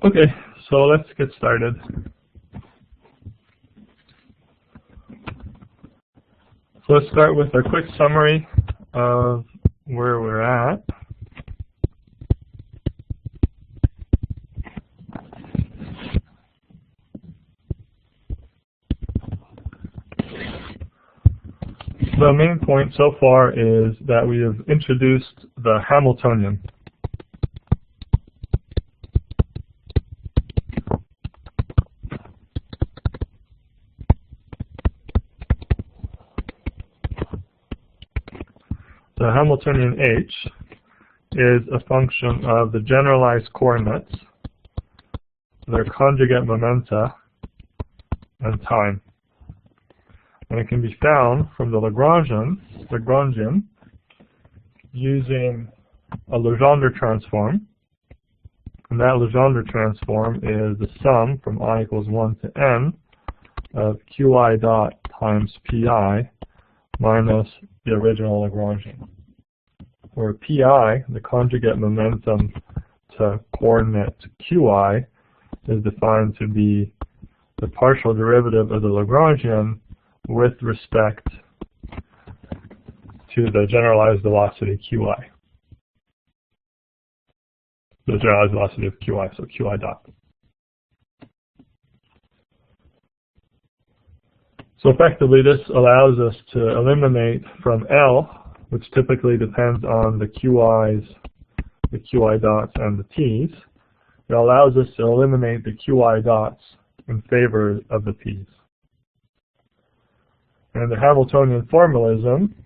Okay, so let's get started. So let's start with a quick summary of where we're at. The main point so far is that we have introduced the Hamiltonian. The Hamiltonian H is a function of the generalized coordinates, their conjugate momenta, and time. And it can be found from the Lagrangian using a Legendre transform. And that Legendre transform is the sum from I equals 1 to n of qi dot times pi minus the original Lagrangian, where pi, the conjugate momentum to coordinate qi, is defined to be the partial derivative of the Lagrangian with respect to the generalized velocity qi. The generalized velocity of qi, so qi dot. So effectively, this allows us to eliminate from L, which typically depends on the QIs, the QI dots, and the T's. It allows us to eliminate the QI dots in favor of the P's. And the Hamiltonian formalism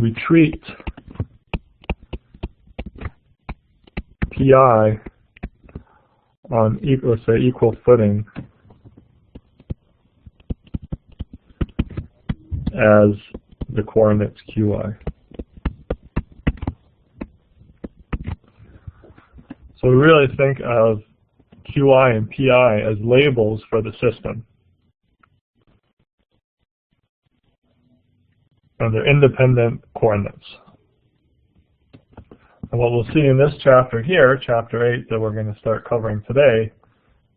we treat pi on let's say equal footing as the coordinates qi. So we really think of qi and pi as labels for the system. And they're independent coordinates. And what we'll see in this chapter here, chapter 8, that we're going to start covering today,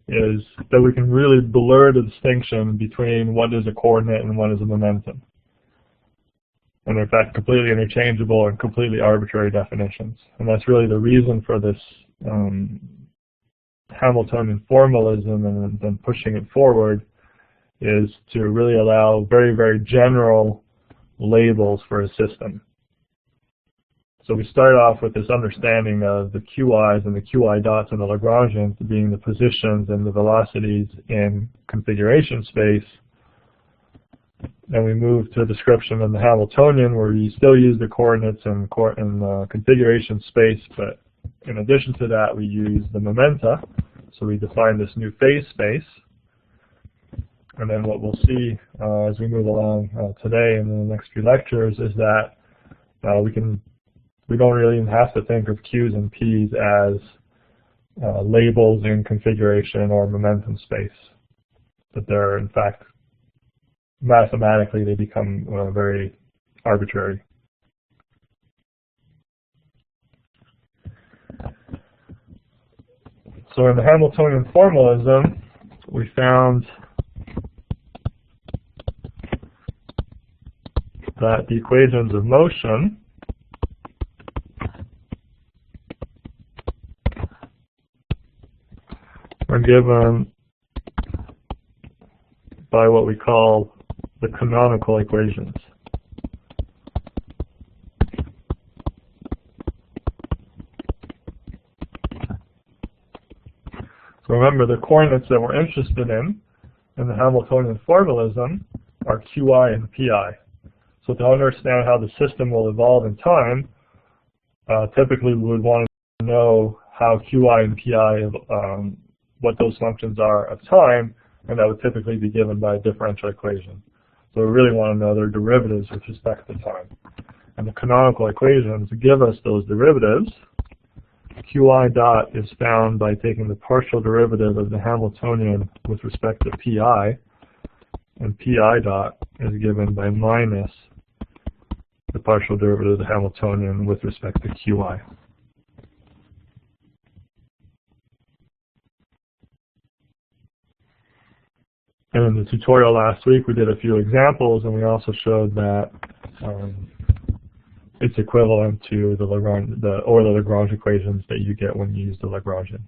is that we can really blur the distinction between what is a coordinate and what is a momentum. And they're in fact completely interchangeable and completely arbitrary definitions. And that's really the reason for this Hamiltonian formalism and then pushing it forward, is to really allow very, very general labels for a system. So we start off with this understanding of the QIs and the QI dots and the Lagrangians being the positions and the velocities in configuration space. Then we move to a description of the Hamiltonian, where you still use the coordinates in configuration space, but in addition to that, we use the momenta. So we define this new phase space. And then what we'll see as we move along today and in the next few lectures is that we don't really even have to think of Q's and P's as labels in configuration or momentum space. But they're, in fact, mathematically, they become very arbitrary. So in the Hamiltonian formalism, we found that the equations of motion are given by what we call the canonical equations. So remember, the coordinates that we're interested in the Hamiltonian formalism are qi and pi. So to understand how the system will evolve in time, typically we would want to know how qi and pi, what those functions are of time, and that would typically be given by a differential equation. So we really want to know their derivatives with respect to time. And the canonical equations give us those derivatives. Qi dot is found by taking the partial derivative of the Hamiltonian with respect to pi, and pi dot is given by minus the partial derivative of the Hamiltonian with respect to qi. And in the tutorial last week, we did a few examples, and we also showed that it's equivalent to the Euler-Lagrange equations that you get when you use the Lagrangian.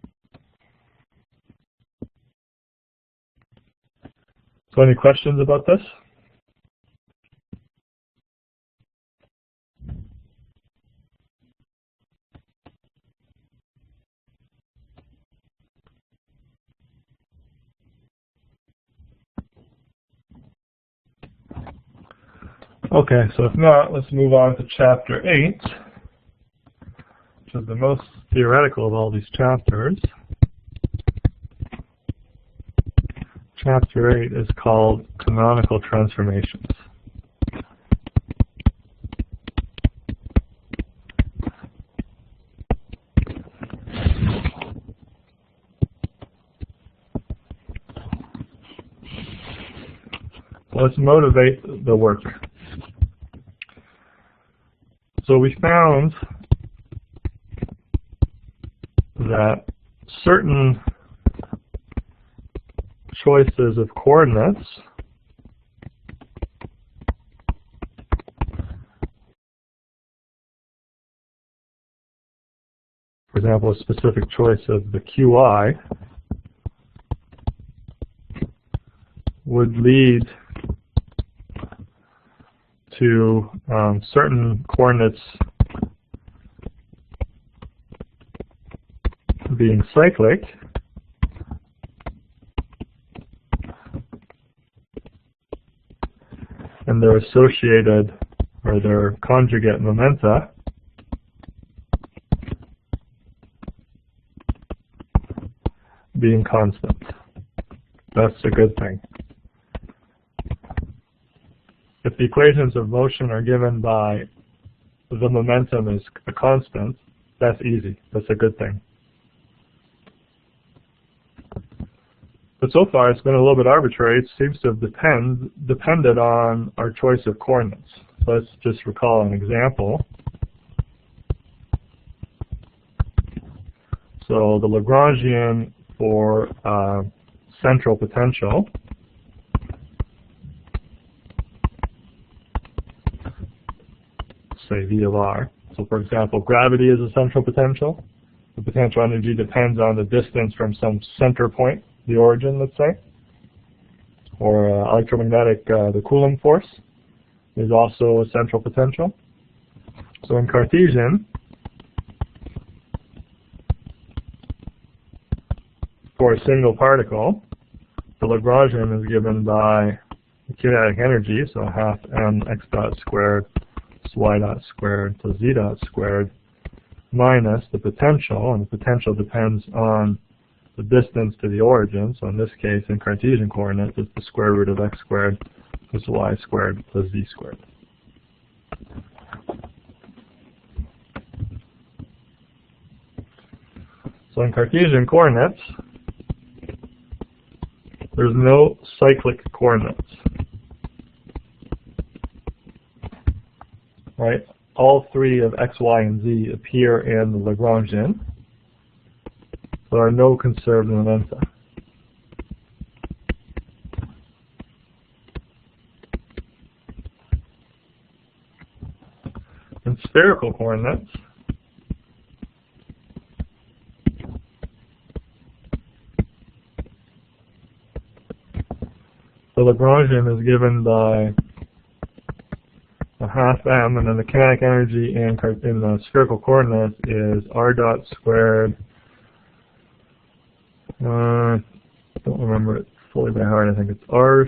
So any questions about this? Okay, so if not, let's move on to Chapter 8, which is the most theoretical of all these chapters. Chapter 8 is called Canonical Transformations. Let's motivate the work. So we found that certain choices of coordinates for example, a specific choice of the qi would lead to certain coordinates being cyclic, and their associated or their conjugate momenta being constant. That's a good thing. If the equations of motion are given by the momentum is a constant, that's easy. That's a good thing. But so far, it's been a little bit arbitrary. It seems to have depended on our choice of coordinates. So let's just recall an example. So the Lagrangian for central potential say V of R. So for example, gravity is a central potential. The potential energy depends on the distance from some center point, the origin, let's say. Or electromagnetic, the Coulomb force is also a central potential. So in Cartesian, for a single particle, the Lagrangian is given by the kinetic energy, so half mx dot squared plus y dot squared plus z dot squared minus the potential, and the potential depends on the distance to the origin. So in this case, in Cartesian coordinates, it's the square root of x squared plus y squared plus z squared. So in Cartesian coordinates, there's no cyclic coordinates. Right? All three of x, y, and z appear in the Lagrangian. There are no conserved momenta. In spherical coordinates, the Lagrangian is given by a half m, and then the kinetic energy in the spherical coordinates is r dot squared. I don't remember it fully by heart. I think it's r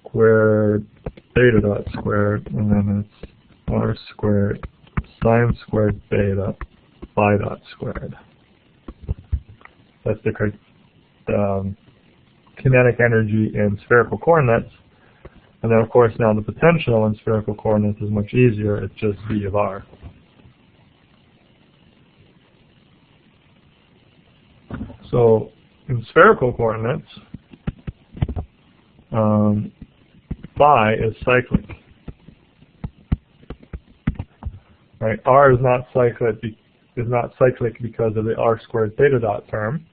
squared theta dot squared, and then it's r squared sine squared theta phi dot squared. That's the kinetic energy in spherical coordinates. And then, of course, now the potential in spherical coordinates is much easier. It's just V of R. So in spherical coordinates, phi is cyclic. Right? R is not cyclic because of the r squared theta dot term,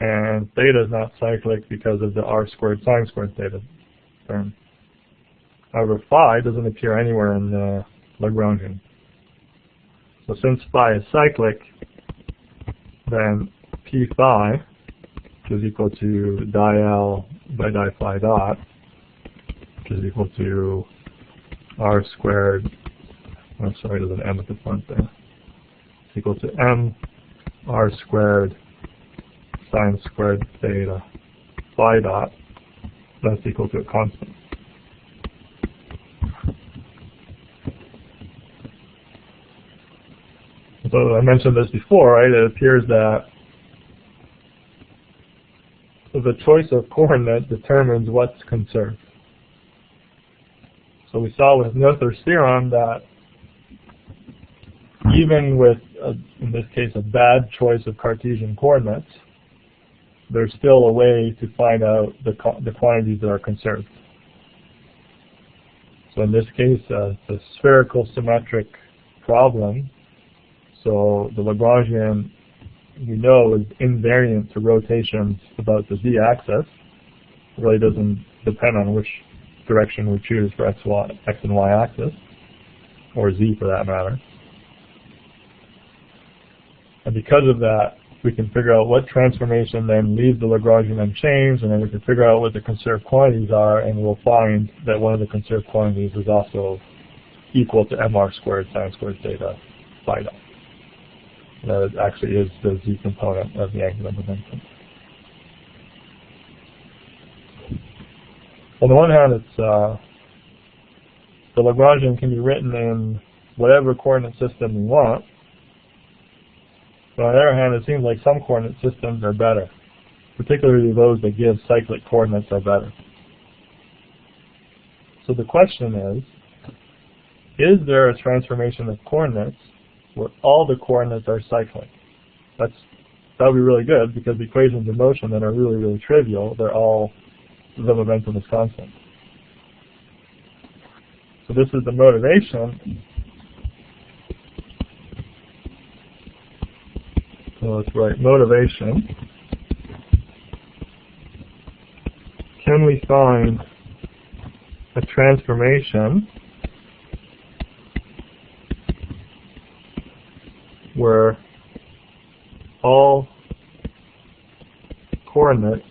and theta is not cyclic because of the r squared sine squared theta term. However, phi doesn't appear anywhere in the Lagrangian. So since phi is cyclic, then p phi, which is equal to di L by di phi dot, which is equal to r squared, I'm sorry, there's an m at the front there, it's equal to m r squared sine squared theta phi dot, that's equal to a constant. So I mentioned this before, right? It appears that the choice of coordinate determines what's conserved. So we saw with Noether's theorem that even with, in this case, a bad choice of Cartesian coordinates, there's still a way to find out the quantities that are conserved. So in this case, it's a spherical symmetric problem. So the Lagrangian, we know, is invariant to rotations about the z-axis. It really doesn't depend on which direction we choose for x and y axis, or z for that matter. And because of that, we can figure out what transformation then leaves the Lagrangian unchanged, and then we can figure out what the conserved quantities are, and we'll find that one of the conserved quantities is also equal to mr squared sine squared theta phi dot. That it actually is the z component of the angular momentum. On the one hand, it's the Lagrangian can be written in whatever coordinate system we want. But on the other hand, it seems like some coordinate systems are better, particularly those that give cyclic coordinates are better. So the question is there a transformation of coordinates where all the coordinates are cyclic? That would be really good, because the equations of motion that are really, really trivial, they're all, the momentum is constant. So this is the motivation. So let's write motivation. Can we find a transformation where all coordinates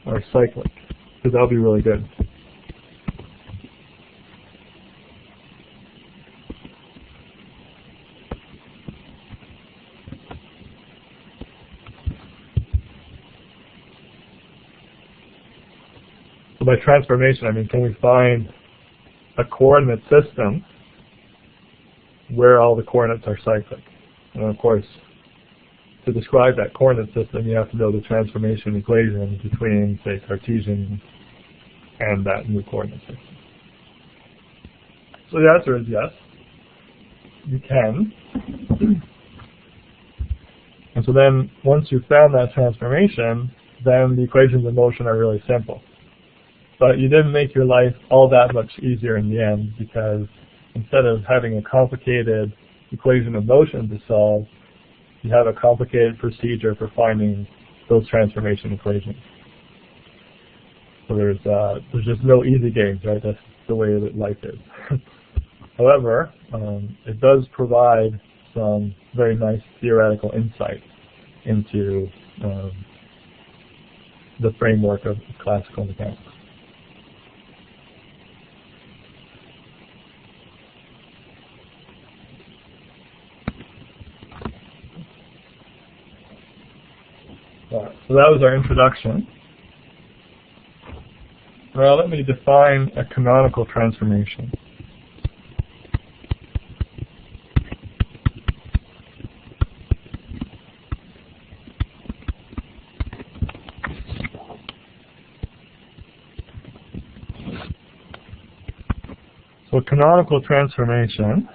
are cyclic? Because that would be really good. So by transformation, I mean, can we find a coordinate system where all the coordinates are cyclic? And of course, to describe that coordinate system, you have to know the transformation equation between, say, Cartesian and that new coordinate system. So the answer is yes, you can. And so then, once you've found that transformation, then the equations of motion are really simple. But you didn't make your life all that much easier in the end, because instead of having a complicated equation of motion to solve, you have a complicated procedure for finding those transformation equations. So there's just no easy games, right? That's the way that life is. However, it does provide some very nice theoretical insight into the framework of classical mechanics. So that was our introduction. Now let me define a canonical transformation. So a canonical transformation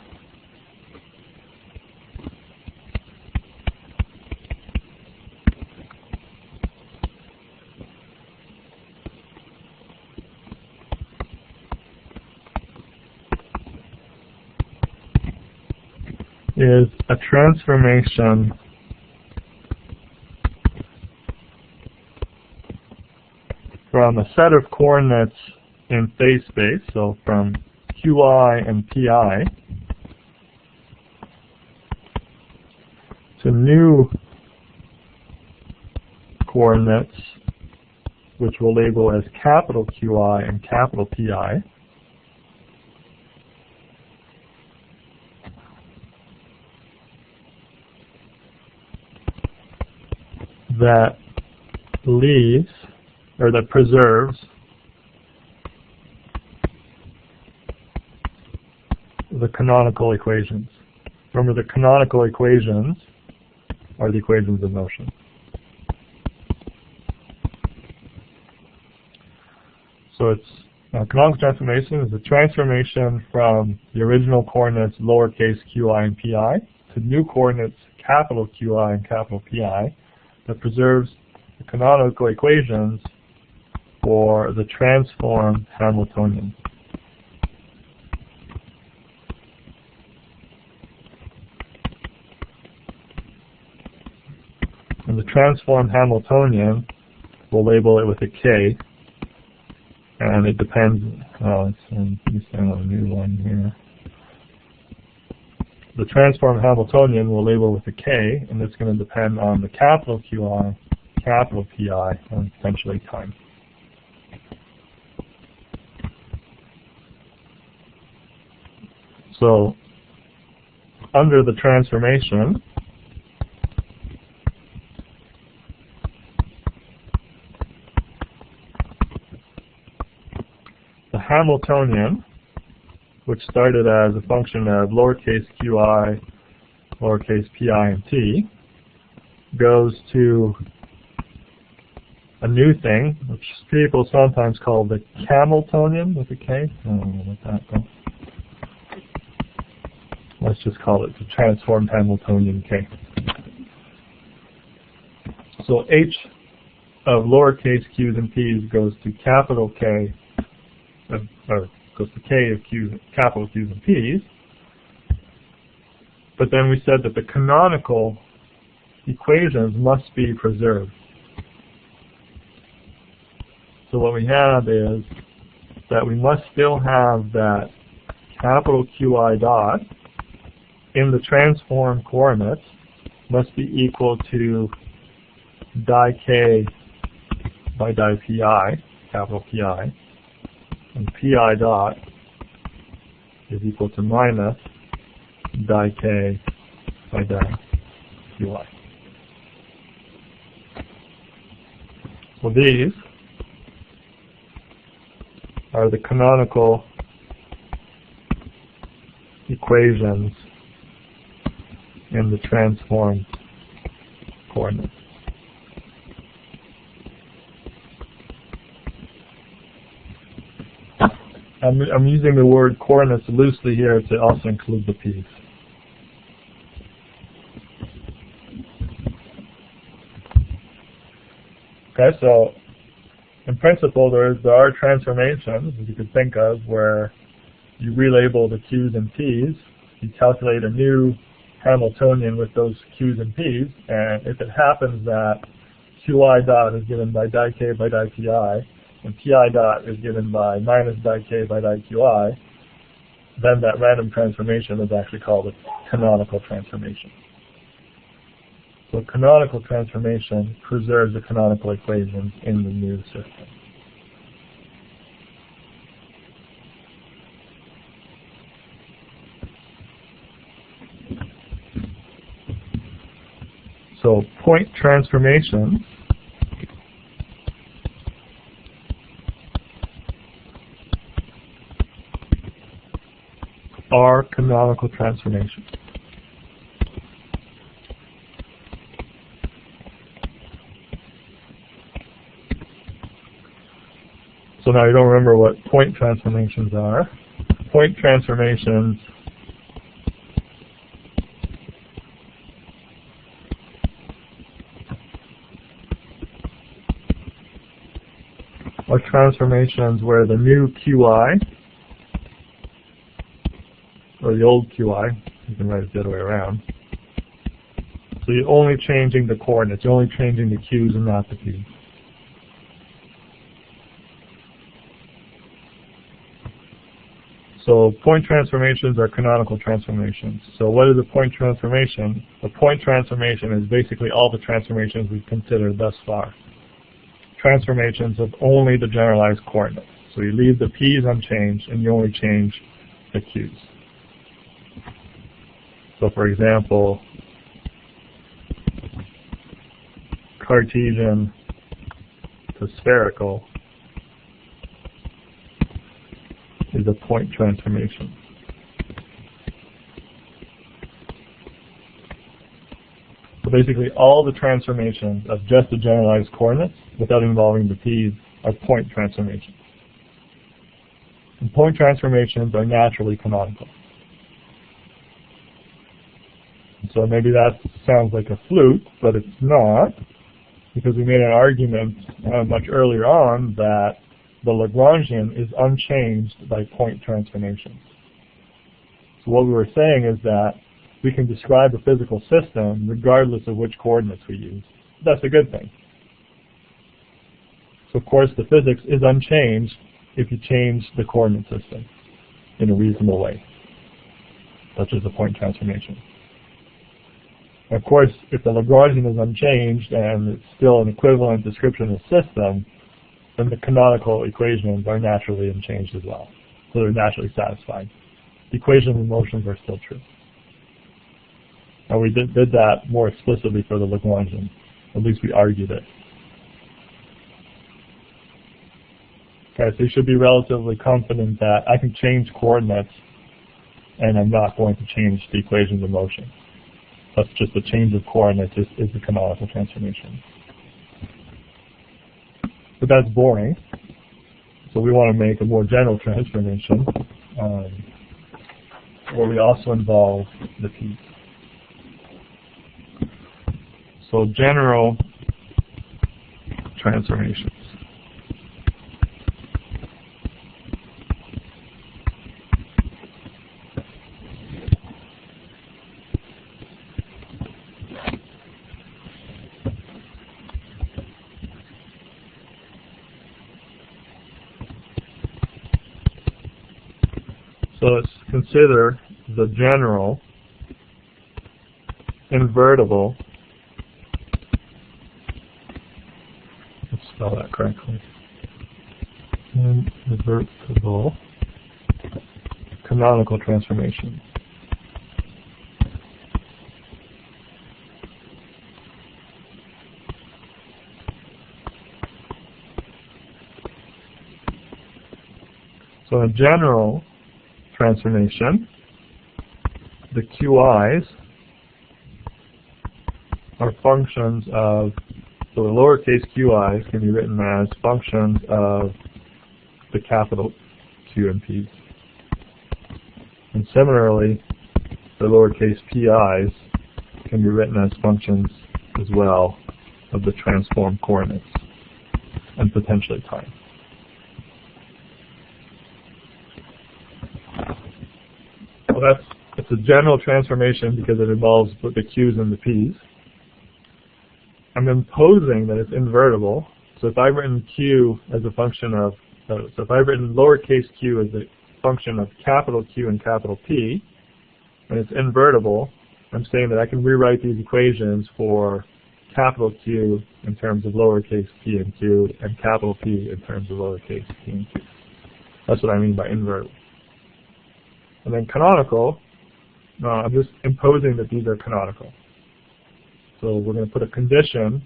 is a transformation from a set of coordinates in phase space, so from qi and pi, to new coordinates, which we'll label as capital QI and capital PI, that leaves, or that preserves, the canonical equations. Remember, the canonical equations are the equations of motion. So it's canonical transformation is a transformation from the original coordinates lowercase qi and pi to new coordinates capital QI and capital PI that preserves the canonical equations for the transform Hamiltonian. And the transform Hamiltonian, we'll label it with a K, and it depends, I'm using a new one here. The transform Hamiltonian we'll label with a K, and it's going to depend on the capital QI, capital PI, and potentially time. So, under the transformation, the Hamiltonian, which started as a function of lowercase qi, lowercase pi, and t, goes to a new thing, which people sometimes call the Camiltonian with a K. I don't know what that goes. Let's just call it the transformed Hamiltonian K. So h of lowercase q's and p's goes to capital K, or goes to K of Q, capital Q's and P's. But then we said that the canonical equations must be preserved. So what we have is that we must still have that capital QI dot in the transform coordinates must be equal to di K by di Pi, capital Pi, and Pi dot is equal to minus di K by di Qi. So these are the canonical equations in the transformed coordinates. I'm using the word coordinates loosely here to also include the p's. Okay, so in principle there are transformations that you could think of where you relabel the q's and p's, you calculate a new Hamiltonian with those q's and p's, and if it happens that qi dot is given by di K by di Pi, and Pi dot is given by minus di K by di Qi, then that random transformation is actually called a canonical transformation. So canonical transformation preserves the canonical equations in the new system. So point transformations are canonical transformations. So now you don't remember what point transformations are. Point transformations are transformations where the new Qi, or the old Qi, you can write it the other way around. So you're only changing the coordinates, you're only changing the q's and not the p's. So point transformations are canonical transformations. So what is a point transformation? A point transformation is basically all the transformations we've considered thus far. Transformations of only the generalized coordinates. So you leave the p's unchanged and you only change the q's. So for example, Cartesian to spherical is a point transformation. So basically all the transformations of just the generalized coordinates without involving the p's are point transformations. And point transformations are naturally canonical. So maybe that sounds like a fluke, but it's not, because we made an argument much earlier on that the Lagrangian is unchanged by point transformations. So what we were saying is that we can describe a physical system regardless of which coordinates we use. That's a good thing. So of course the physics is unchanged if you change the coordinate system in a reasonable way, such as a point transformation. And of course, if the Lagrangian is unchanged and it's still an equivalent description of the system, then the canonical equations are naturally unchanged as well. So they're naturally satisfied. The equations of motions are still true. And we did that more explicitly for the Lagrangian. At least we argued it. Okay, so you should be relatively confident that I can change coordinates and I'm not going to change the equations of motion. That's just the change of coordinates is the canonical transformation. But that's boring. So we want to make a more general transformation where we also involve the p's. So general transformations. So let's consider the general invertible, let's spell that correctly, invertible canonical transformation. So in general transformation, the QIs are functions of, so the lowercase QIs can be written as functions of the capital Q and P's. And similarly, the lowercase PIs can be written as functions as well of the transformed coordinates and potentially time. Well, it's a general transformation because it involves both the Q's and the P's. I'm imposing that it's invertible. So if I've written Q as a function of, so if I've written lowercase q as a function of capital Q and capital P, and it's invertible, I'm saying that I can rewrite these equations for capital Q in terms of lowercase p and q, and capital P in terms of lowercase p and q. That's what I mean by invertible. And then canonical, I'm just imposing that these are canonical. So we're going to put a condition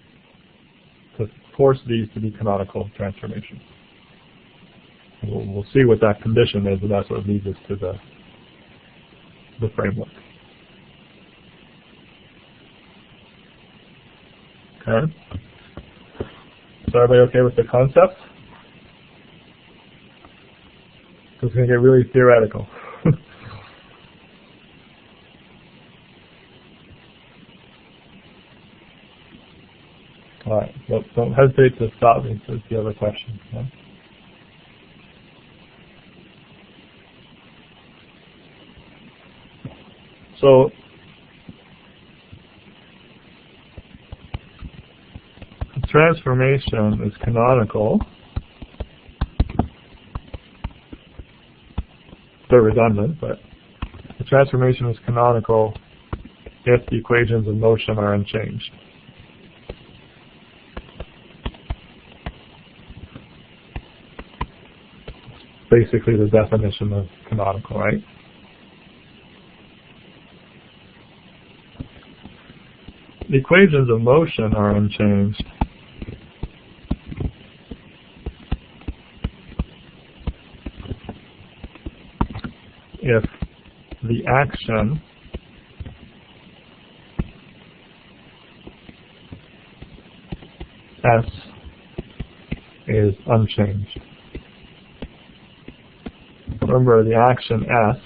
to force these to be canonical transformations. We'll see what that condition is, and that's what leads us to the framework. Okay. So everybody okay with the concept? It's going to get really theoretical. All right. Well, don't hesitate to stop me if you have a question. Okay? So the transformation is canonical. They're redundant, but the transformation is canonical if the equations of motion are unchanged. Basically the definition of canonical, right? The equations of motion are unchanged if the action S is unchanged. Remember, the action S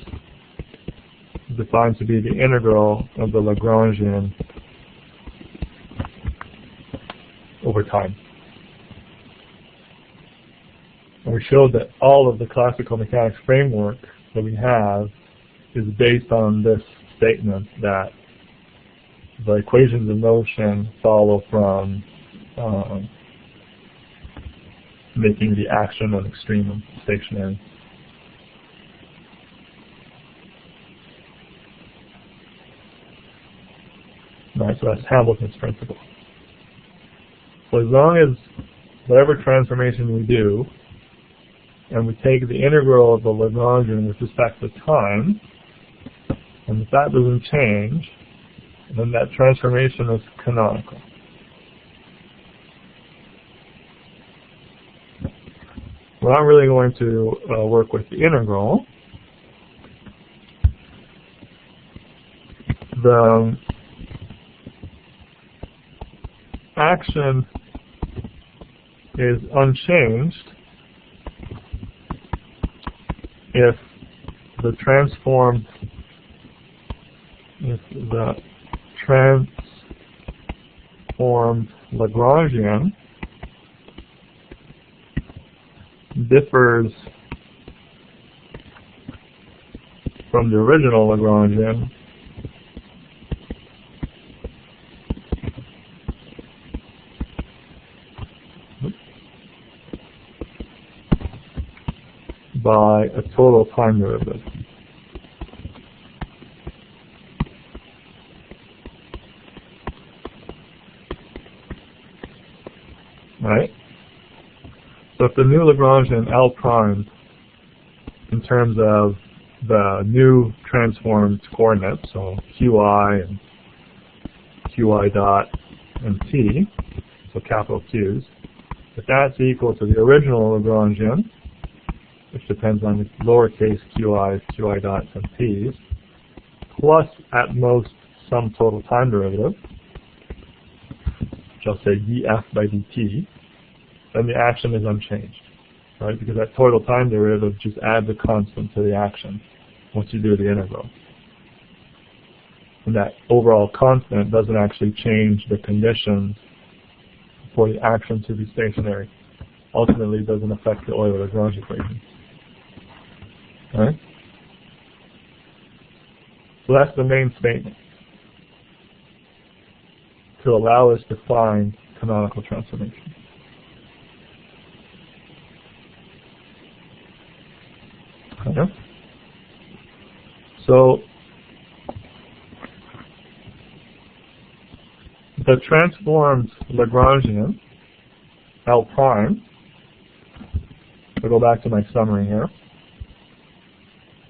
is defined to be the integral of the Lagrangian over time. And we showed that all of the classical mechanics framework that we have is based on this statement that the equations of motion follow from making the action an extremum stationary. Right, so that's Hamilton's principle. So as long as whatever transformation we do, and we take the integral of the Lagrangian with respect to time, and if that doesn't change, then that transformation is canonical. We're not really going to work with the integral. The action is unchanged if the transformed Lagrangian differs from the original Lagrangian by a total time derivative. Right? So if the new Lagrangian L prime, in terms of the new transformed coordinates, so Qi and Qi dot and T, so capital Q's, if that's equal to the original Lagrangian, which depends on the lowercase Qi's, Qi dots, and T's, plus at most some total time derivative, which I'll say df by dt, then the action is unchanged, right? Because that total time derivative just adds a constant to the action once you do the integral. And that overall constant doesn't actually change the conditions for the action to be stationary. Ultimately, it doesn't affect the Euler-Lagrange equation. Right? So that's the main statement to allow us to find canonical transformation. Okay. So the transformed Lagrangian L prime, I'll go back to my summary here.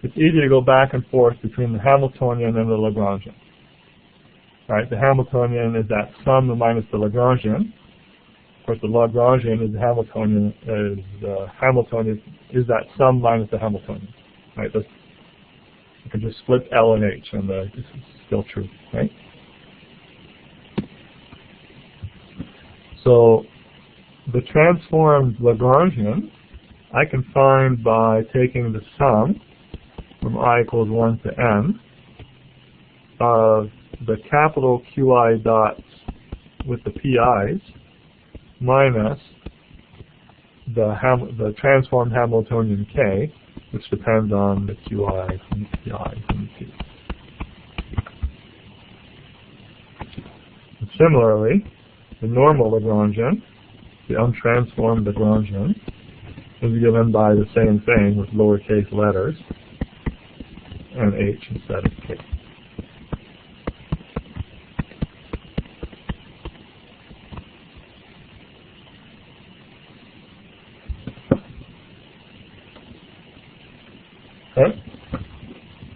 It's easy to go back and forth between the Hamiltonian and the Lagrangian. Right? The Hamiltonian is that sum minus the Lagrangian. Of course, the Lagrangian is the Hamiltonian. Hamiltonian is that sum minus the Hamiltonian. Right? That's, you can just split L and H, and this is still true. Right? So the transformed Lagrangian I can find by taking the sum from I equals 1 to n of the capital Qi dots with the pi's minus the transformed Hamiltonian k, which depends on the Qi and the pi's and the t's. And similarly, the normal Lagrangian, the untransformed Lagrangian, is given by the same thing with lowercase letters and h instead of k. Okay.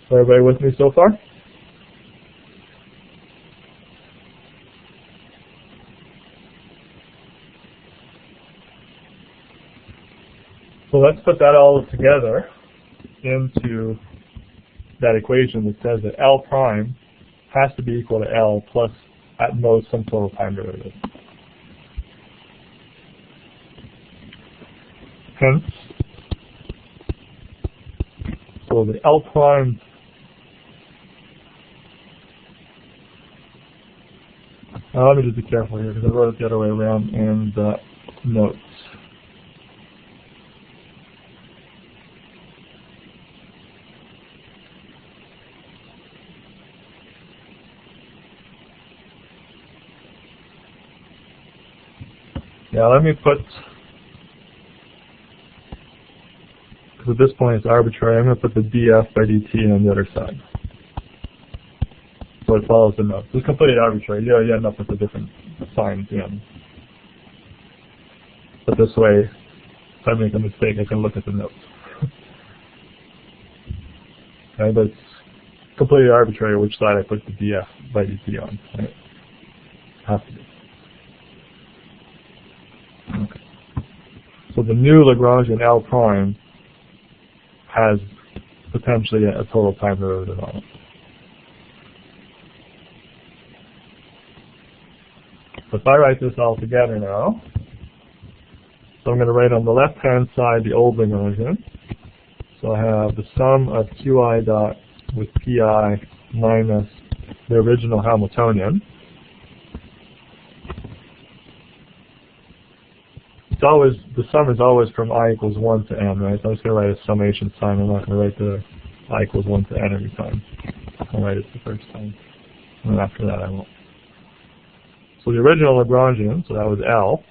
So everybody with me so far? So let's put that all together into that equation that says that L prime has to be equal to L plus at most some total time derivative. Hence, so the L prime now let me just be careful here because I wrote it the other way around in the notes. Yeah, let me put, because at this point it's arbitrary, I'm going to put the df by dt on the other side. So it follows the notes. It's completely arbitrary. You end up with a different sign at the end. But this way, if I make a mistake, I can look at the notes. Okay, but it's completely arbitrary which side I put the df by dt on. Right? Has to be. Okay. So the new Lagrangian L prime has potentially a total time derivative on it. So if I write this all together now, so I'm going to write on the left-hand side the old Lagrangian. So I have the sum of qi dot with pi minus the original Hamiltonian. It's always, the sum is always from I equals 1 to n, right? So I'm just going to write a summation sign. I'm not going to write the I equals 1 to n every time. I'll write it the first time. And after that I won't. So the original Lagrangian, so that was L,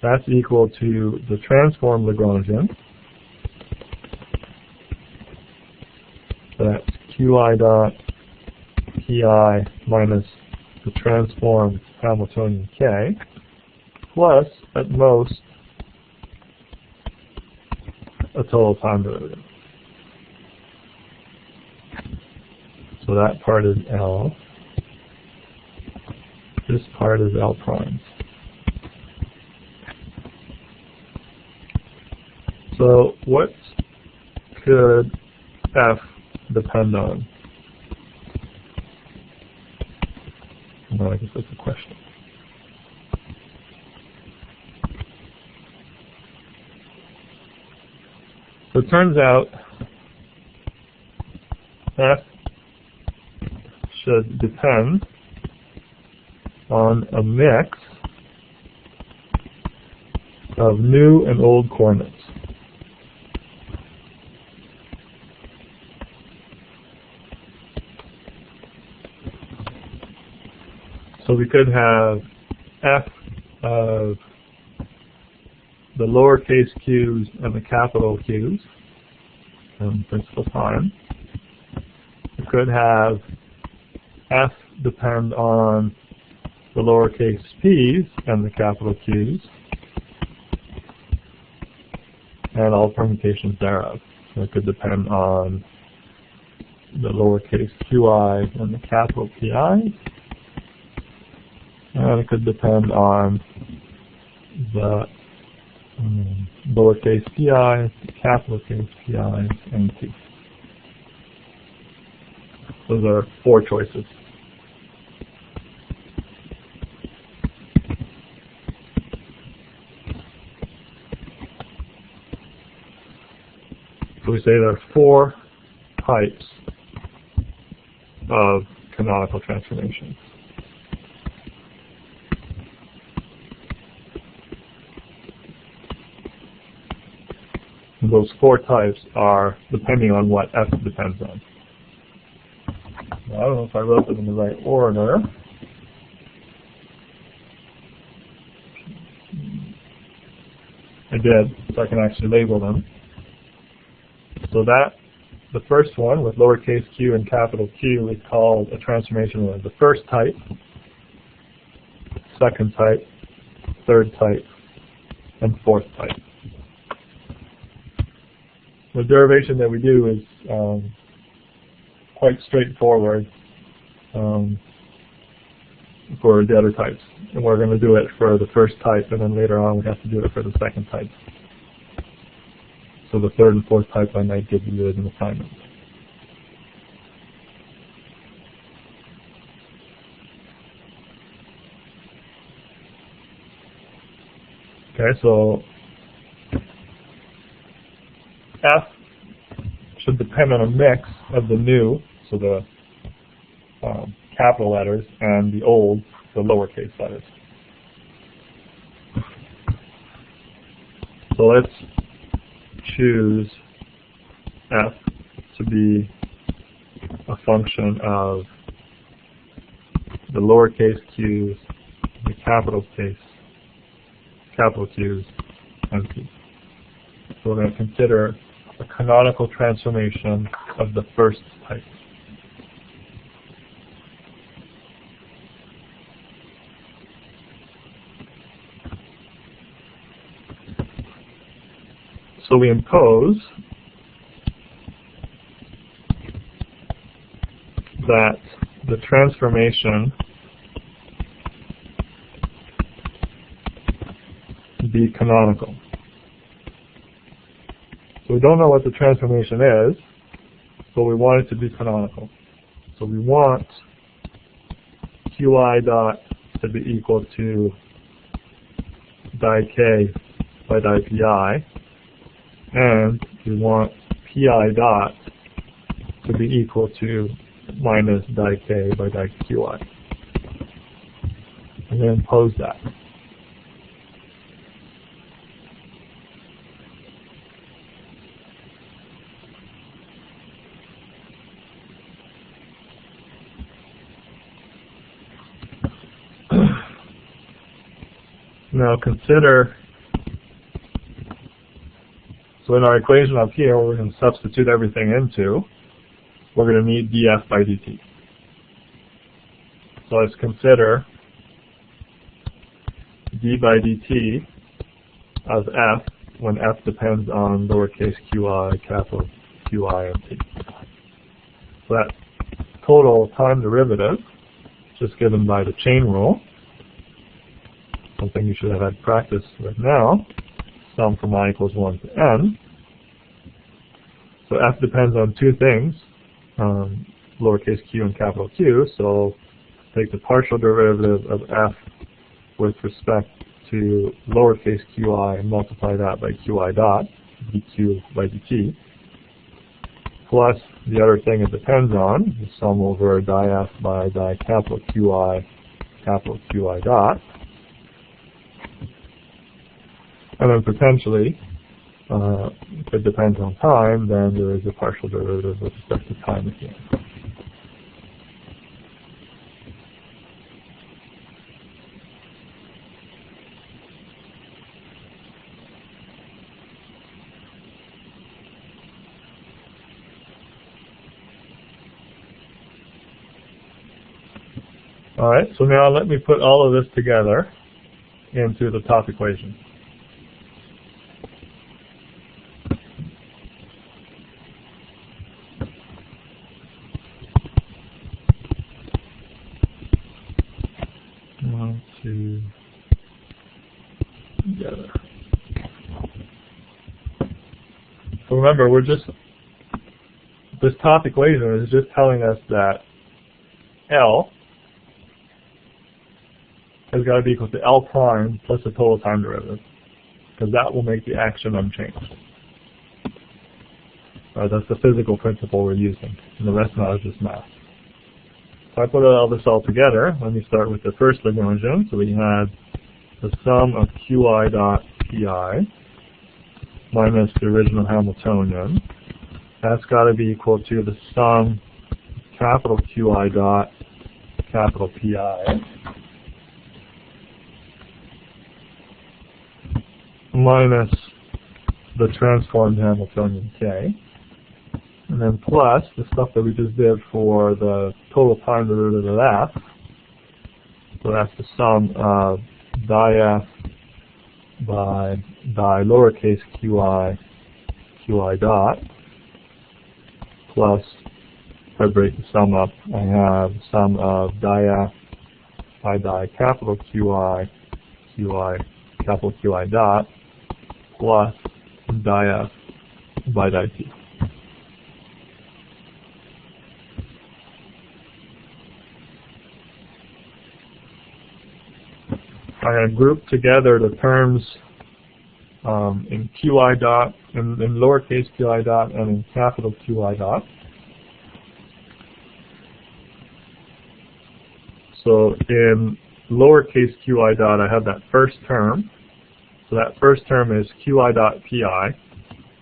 that's equal to the transformed Lagrangian. So that's qi dot pi minus the transformed Hamiltonian k, plus, at most, a total time derivative. So that part is L. This part is L prime. So what could F depend on? Well, I guess that's a question. So it turns out F should depend on a mix of new and old coordinates. So we could have F of the lowercase q's and the capital Q's in principal time. We could have F depend on the lowercase p's and the capital Q's and all permutations thereof. So it could depend on the lowercase qi and the capital Pi's, and it could depend on the lowercase pi, capital case pi's, and t. Those are 4 choices. So we say there are 4 types of canonical transformations. And those 4 types are depending on what F depends on. Now, I don't know if I wrote them in the right order. I did, so I can actually label them. So that, the first one with lowercase q and capital Q is called a transformation of the first type, second type, third type, and fourth type. The derivation that we do is quite straightforward for the other types. And we're going to do it for the first type, and then later on we have to do it for the second type. So the third and fourth type I might give you as an assignment. Okay, so F should depend on a mix of the new, so the capital letters, and the old, the lowercase letters. So let's choose F to be a function of the lowercase q's, the capital Q's, and P. So we're going to consider a canonical transformation of the first type. So we impose that the transformation be canonical. So we don't know what the transformation is, but we want it to be canonical. So we want qi dot to be equal to di k by di pi, and we want pi dot to be equal to minus di k by di qi. And then impose that. Now consider, so in our equation up here, we're going to substitute everything into, we're going to need df by dt. So let's consider d by dt as f when f depends on lowercase qi, capital Qi, and t. So that total time derivative, just given by the chain rule, something you should have had practice right now, sum from I equals 1 to n. So f depends on two things, lowercase q and capital Q. So take the partial derivative of f with respect to lowercase qi and multiply that by qi dot, dq by dt, plus the other thing it depends on, the sum over di f by di capital Qi dot. And then potentially, if it depends on time, then there is a partial derivative with respect to time again. All right, so now let me put all of this together into the top equation. Together. So remember, this top equation is just telling us that L has got to be equal to L prime plus the total time derivative, because that will make the action unchanged. That's the physical principle we're using, and the rest now is just math. So I put all this all together. Let me start with the first Lagrangian. So we had the sum of qi dot pi minus the original Hamiltonian. That's got to be equal to the sum capital Qi dot capital Pi minus the transformed Hamiltonian K, and then plus the stuff that we just did for the total time derivative of F. So that's the sum of di F by di lowercase qi dot, plus, if I break the sum up, I have the sum of di F by di capital capital QI dot, plus di F by di T. I have grouped together the terms in QI dot, in lowercase qi dot, and in capital QI dot. So in lowercase qi dot, I have that first term. So that first term is qi dot pi.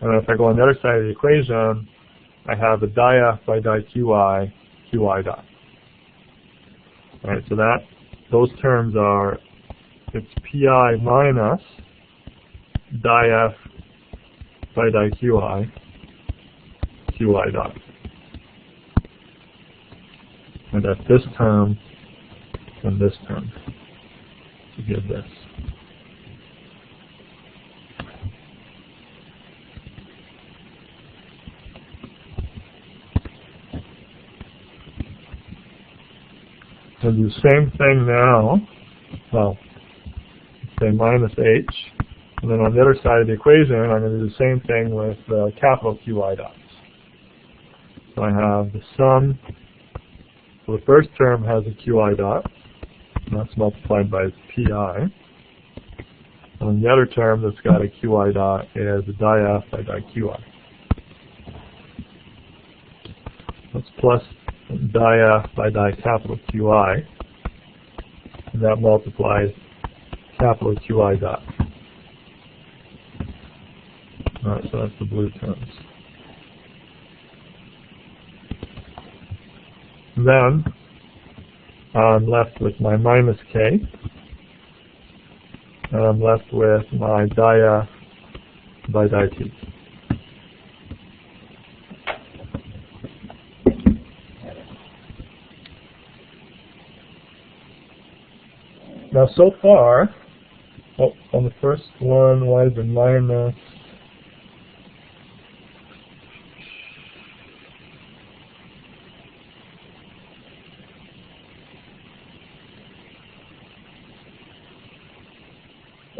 And if I go on the other side of the equation, I have the di F by di qi dot. All right, so those terms are, it's pi minus di F by di qi dot. And that's this term and this term to give this. So do the same thing now. Well, say minus h, and then on the other side of the equation, I'm going to do the same thing with the capital QI dots. So I have the sum. So the first term has a QI dot, and that's multiplied by pi. And the other term that's got a QI dot is the di F by di QI. That's plus di F by di capital QI, and that multiplies capital QI dot. Alright, so that's the blue terms. Then I'm left with my minus k, and I'm left with my di F by di T. Now so far, on the first one, why is it minus?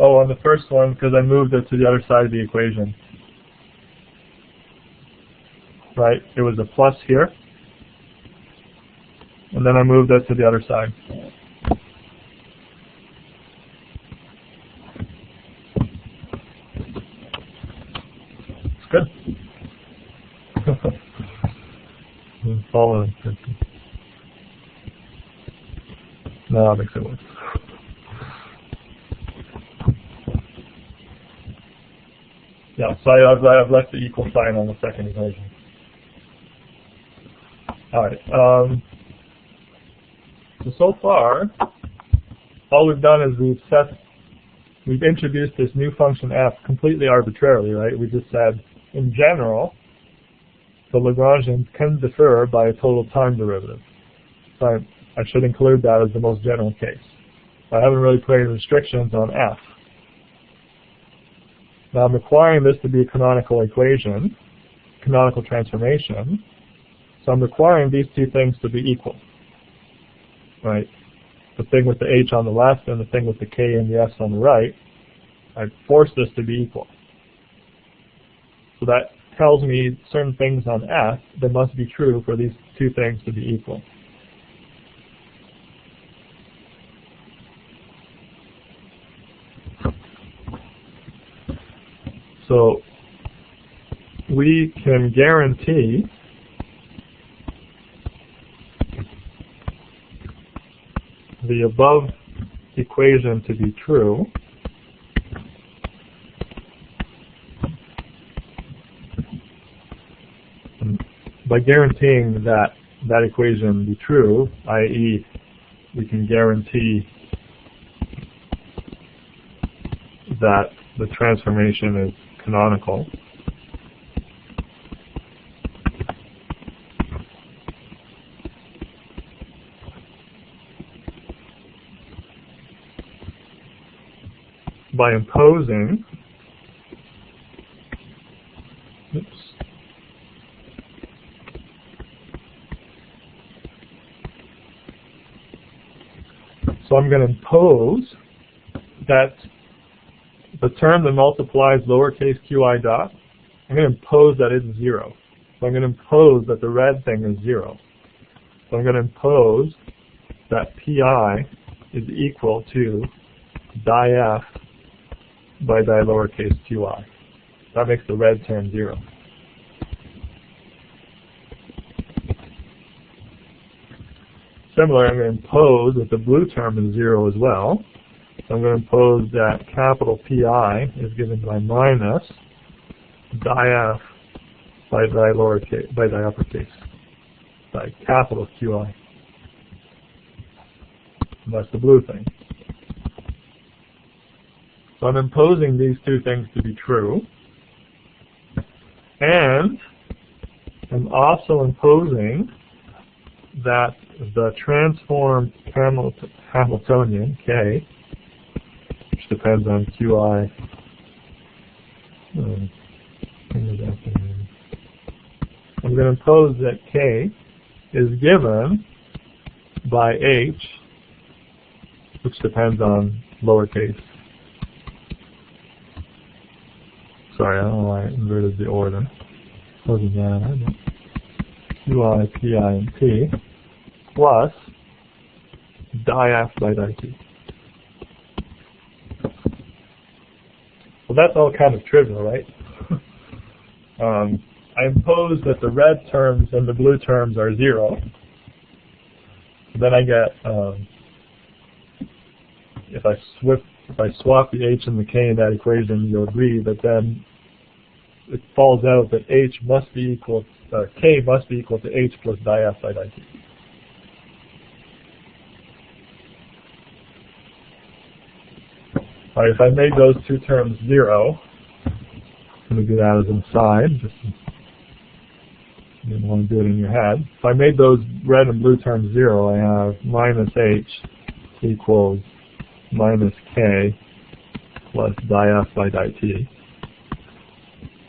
Oh, on the first one, because I moved it to the other side of the equation. Right? It was a plus here, and then I moved it to the other side. Good. I'm following. No, that makes it worse. Yeah, so I've left the equal sign on the second equation. All right. So far, all we've done is we've introduced this new function f completely arbitrarily, right? We just said, in general, the Lagrangians can differ by a total time derivative. So I should include that as the most general case. I haven't really put any restrictions on f. Now I'm requiring this to be a canonical equation, canonical transformation. So I'm requiring these two things to be equal, right? The thing with the h on the left and the thing with the k and the s on the right. I force this to be equal. So that tells me certain things on f that must be true for these two things to be equal. So we can guarantee the above equation to be true by guaranteeing that that equation be true, i.e. we can guarantee that the transformation is canonical. By imposing, so I'm going to impose that the term that multiplies lowercase qi dot, I'm going to impose that it's 0. So I'm going to impose that the red thing is 0. So I'm going to impose that pi is equal to di f by di lowercase qi. That makes the red term 0. Similarly, I'm going to impose that the blue term is 0 as well. So I'm going to impose that capital Pi is given by minus di f by di lowercase, by di uppercase, by capital Qi. And that's the blue thing. So I'm imposing these two things to be true. And I'm also imposing that the transformed Hamiltonian, K, which depends on Qi, I'm going to impose that K is given by H, which depends on lowercase. Sorry, I don't know why I inverted the order. Wasn't that? Qi, Pi, and T plus di f by di t. Well, that's all kind of trivial, right? I impose that the red terms and the blue terms are 0. Then I get, if I swap the h and the k in that equation, you'll agree that then it falls out that h must be equal, k must be equal to h plus di f by di t. All right, if I made those two terms 0, I'm going to do that as an aside, just you didn't want to do it in your head. If I made those red and blue terms 0, I have minus h equals minus k plus di f by di t.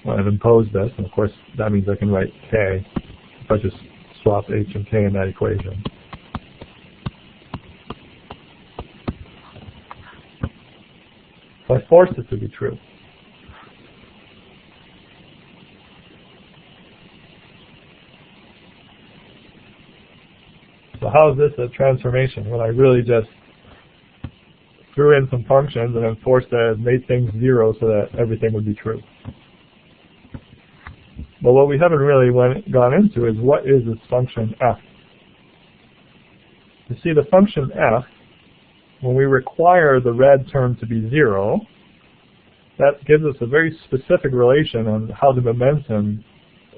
Well, I've imposed this, and of course that means I can write k if I just swap h and k in that equation. So I forced it to be true. So how is this a transformation when I really just threw in some functions and then forced that, made things 0 so that everything would be true? But what we haven't really gone into is what is this function f? You see, the function f, when we require the red term to be 0, that gives us a very specific relation on how the momentum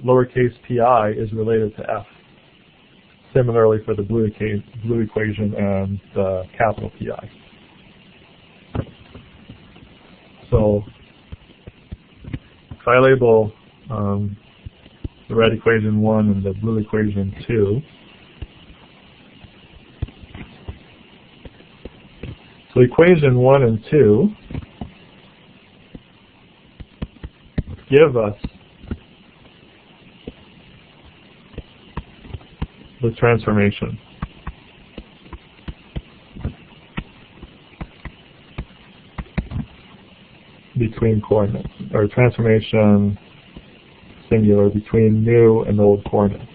lowercase pi is related to f. Similarly for the blue equation and the capital Pi. So if I label the red equation 1 and the blue equation 2, so equation 1 and 2 give us the transformation. Between coordinates, or transformation singular between new and old coordinates.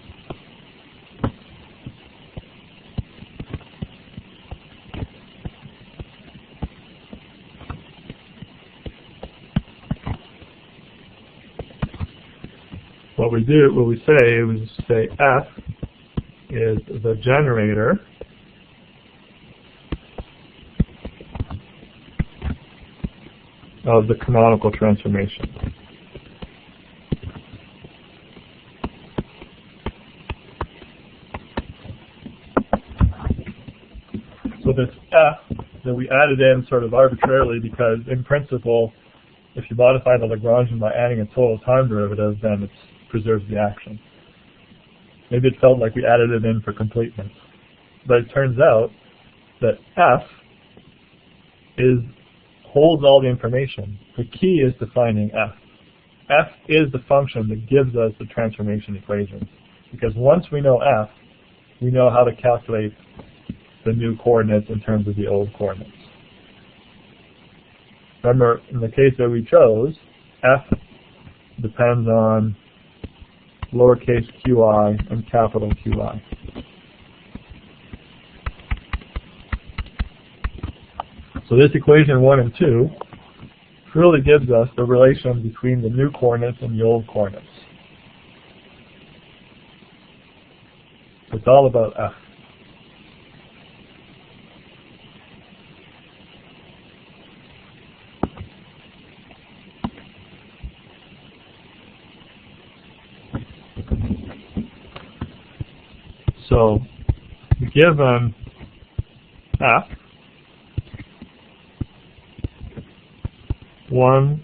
What we say f is the generator of the canonical transformation. So this f that we added in sort of arbitrarily because in principle if you modify the Lagrangian by adding a total time derivative, then it preserves the action. Maybe it felt like we added it in for completeness. But it turns out that f holds all the information. The key is defining f. F is the function that gives us the transformation equations. Because once we know f, we know how to calculate the new coordinates in terms of the old coordinates. Remember, in the case that we chose, f depends on lowercase qi and capital Qi. So this equation 1 and 2 really gives us the relation between the new coordinates and the old coordinates. It's all about f. So, given f, one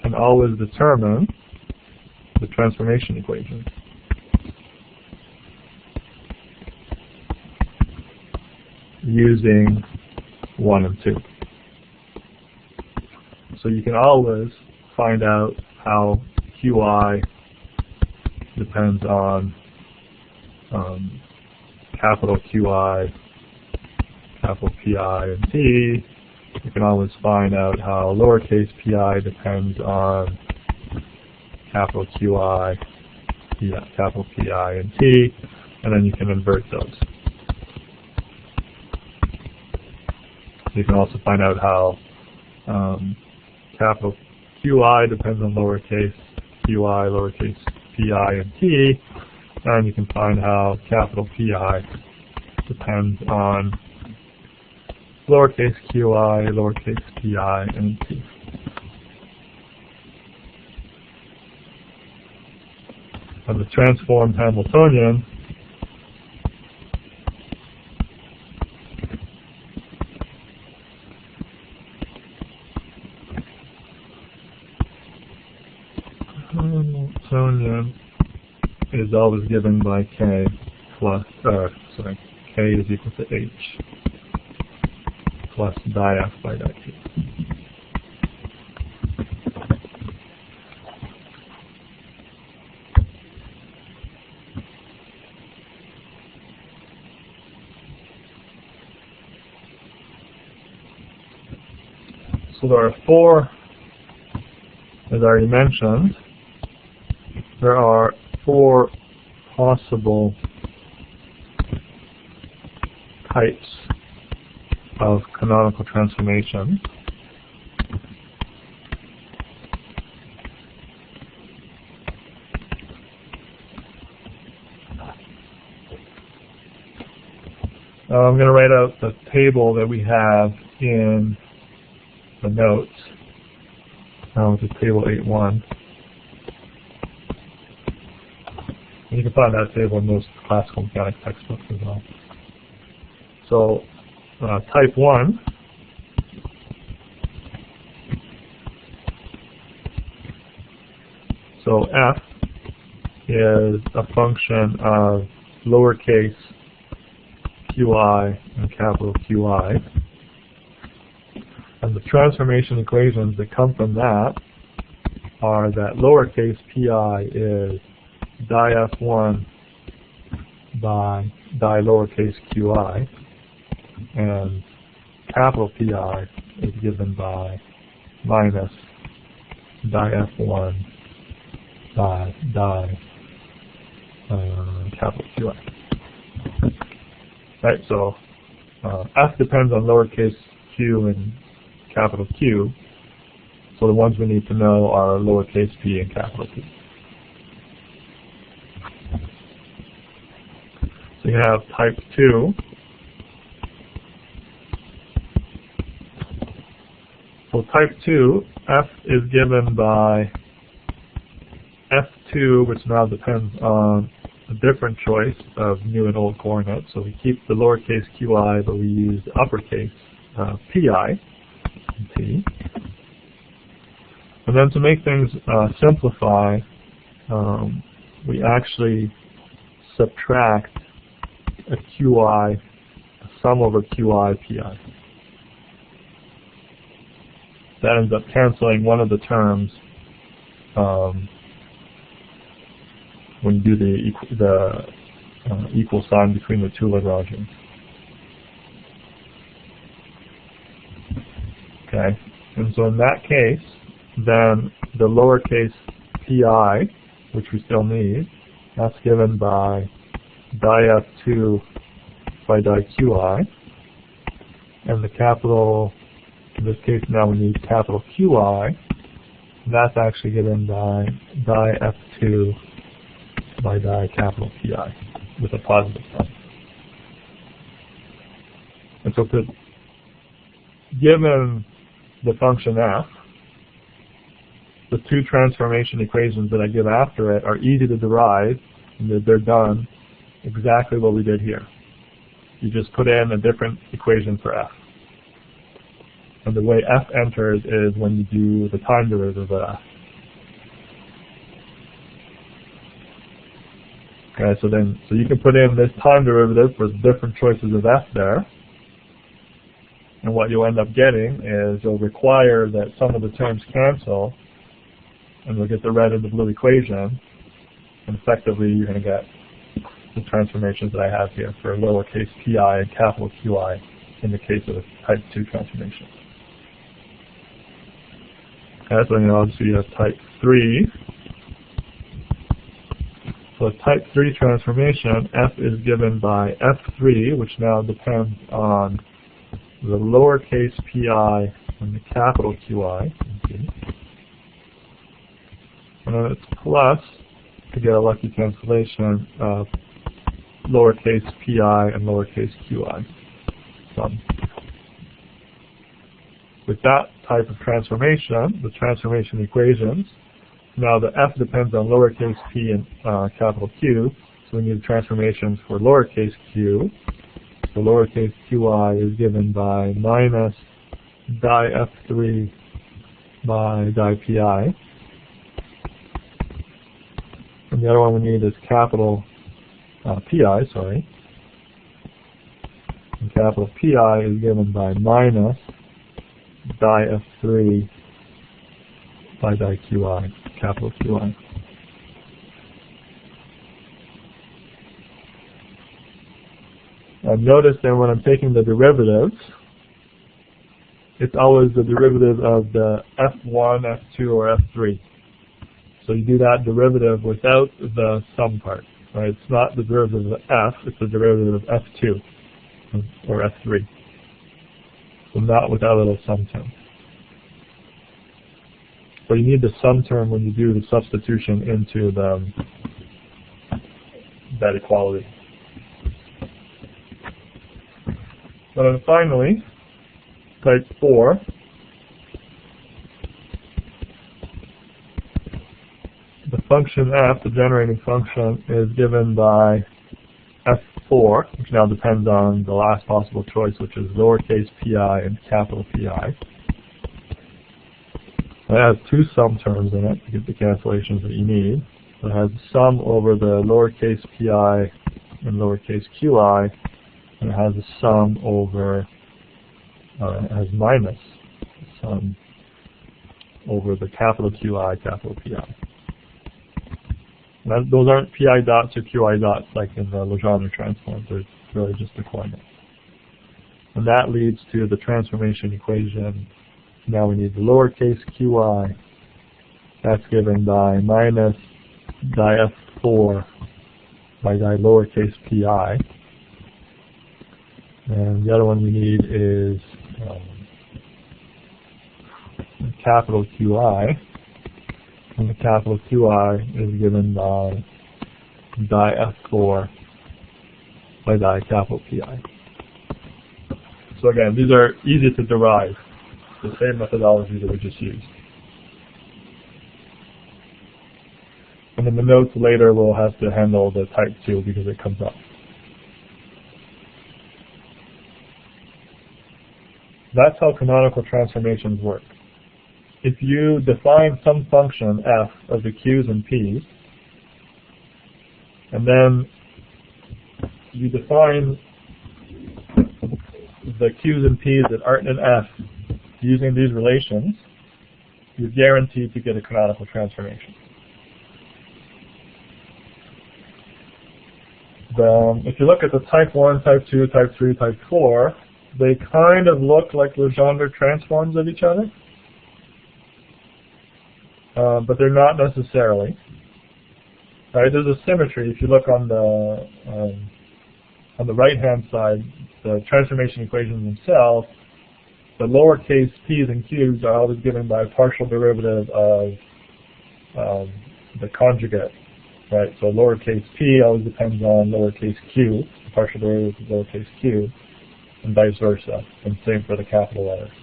can always determine the transformation equation. Using 1 and 2. So you can always find out how Qi depends on capital Qi, capital Pi, and T. You can always find out how lowercase pi depends on capital Qi, capital Pi, and T, and then you can invert those. You can also find out how capital Qi depends on lowercase qi, lowercase pi, and t, and you can find how capital Pi depends on lowercase qi, lowercase pi, and t. And the transformed Hamiltonian is always given by k plus, k is equal to h plus di f by dt. So there are four, as I already mentioned, there are four possible types of canonical transformation. I'm going to write out the table that we have in the notes, which is table 8.1. You can find that table in most classical mechanics textbooks as well. So, type 1 so f is a function of lowercase qi and capital Qi. And the transformation equations that come from that are that lowercase pi is di f1 by di lowercase qi, and capital Pi is given by minus di f1 by di capital Qi. Right, so f depends on lowercase q and capital Q, so the ones we need to know are lowercase p and capital P. So you have type 2. So type 2, f is given by f2, which now depends on a different choice of new and old coordinates. So we keep the lowercase qi, but we use uppercase pi and t. And then to make things simplify, we actually subtract a QI, a sum over QI PI. That ends up canceling one of the terms when you do the equal sign between the two Lagrangians. Okay, and so in that case, then the lowercase pi, which we still need, that's given by di f2 by di qi, and the capital, in this case now we need capital QI, and that's actually given by di f2 by di capital pi with a positive sign. And so given the function f, the two transformation equations that I give after it are easy to derive, and they're done exactly what we did here. You just put in a different equation for f. And the way f enters is when you do the time derivative of f. Okay, so you can put in this time derivative for different choices of f there. And what you'll end up getting is you'll require that some of the terms cancel, and you'll get the red and the blue equation, and effectively you're going to get the transformations that I have here for lowercase pi and capital QI in the case of a type 2 transformation. Okay, so then obviously you have type 3. So a type 3 transformation, f is given by f3, which now depends on the lowercase pi and the capital QI. Okay. And then it's plus, to get a lucky cancellation, of lowercase pi and lowercase qi sum. With that type of transformation, the transformation equations, now the f depends on lowercase p and capital Q, so we need transformations for lowercase q. So lowercase qi is given by minus di f3 by di pi. And the other one we need is capital pi, sorry. And capital pi is given by minus di f3 by di qi, capital qi. Notice that when I'm taking the derivatives, it's always the derivative of the f1, f2, or f3. So you do that derivative without the sum part. Right? It's not the derivative of f, it's the derivative of f2 or f3. So not with that little sum term. But you need the sum term when you do the substitution into that equality. And then finally, type 4. The function f, the generating function, is given by f4, which now depends on the last possible choice, which is lowercase pi and capital Pi. It has two sum terms in it to get the cancellations that you need. So it has a sum over the lowercase pi and lowercase qi, and it has a sum over, it has minus sum over the capital QI, capital Pi. And those aren't Pi dots or Qi dots like in the Legendre transform, they're really just the coordinates. And that leads to the transformation equation. Now we need the lowercase qi. That's given by minus di f4 by di lowercase pi. And the other one we need is capital QI. And the capital QI is given by di f4 by di capital pi. So again, these are easy to derive. The same methodology that we just used. And in the notes later we'll have to handle the type 2 because it comes up. That's how canonical transformations work. if you define some function f of the q's and p's, and then you define the q's and p's that aren't in f using these relations, you're guaranteed to get a canonical transformation. If you look at the type 1, type 2, type 3, type 4, they kind of look like Legendre transforms of each other, but they're not necessarily. Right? There's a symmetry. If you look on the right-hand side, the transformation equations themselves, the lowercase p's and q's are always given by a partial derivative of the conjugate. Right, so lowercase p always depends on lowercase q, the partial derivative of lowercase q, and vice versa, and same for the capital letters.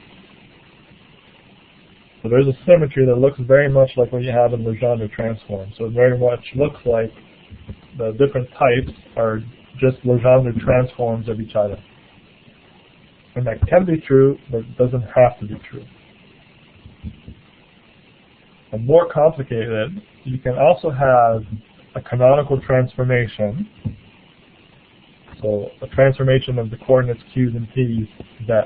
So there's a symmetry that looks very much like what you have in Legendre transform. So it very much looks like the different types are just Legendre transforms of each other. And that can be true, but it doesn't have to be true. And more complicated, you can also have a canonical transformation, so a transformation of the coordinates q's and p's that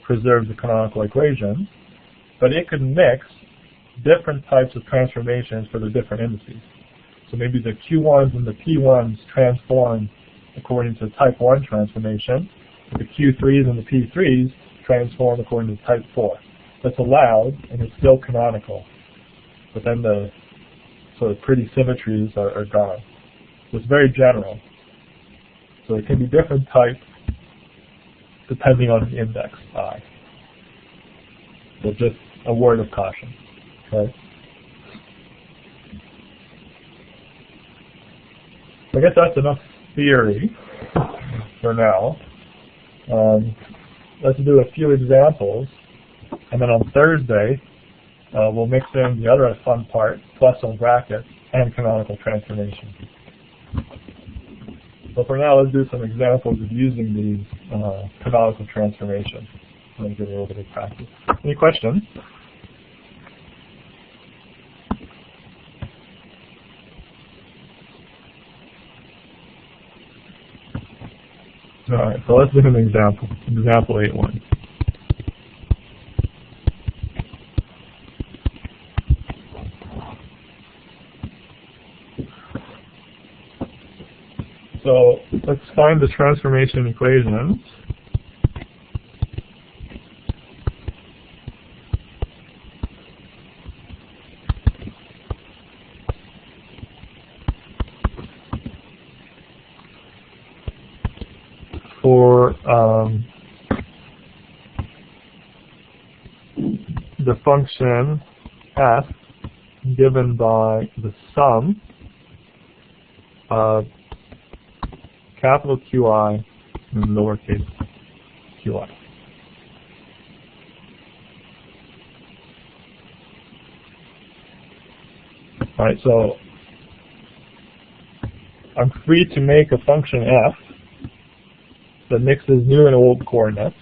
preserves the canonical equation, but it could mix different types of transformations for the different indices. So maybe the q1s and the p1s transform according to type 1 transformation, the q3s and the p3s transform according to type 4. That's allowed, and it's still canonical, but then the sort of pretty symmetries are gone. So it's very general. So it can be different types depending on the index I. So just a word of caution. Okay? I guess that's enough theory for now. Let's do a few examples, and then on Thursday we'll mix in the other fun part, plus some brackets and canonical transformation. So for now, let's do some examples of using these canonical transformations. I'm going to give you a little bit of practice. Any questions? All right, so let's do an example. Example 8.1. So let's find the transformation equations. For the function f given by the sum of capital QI and lowercase qi. Alright, so I'm free to make a function f that mixes new and old coordinates.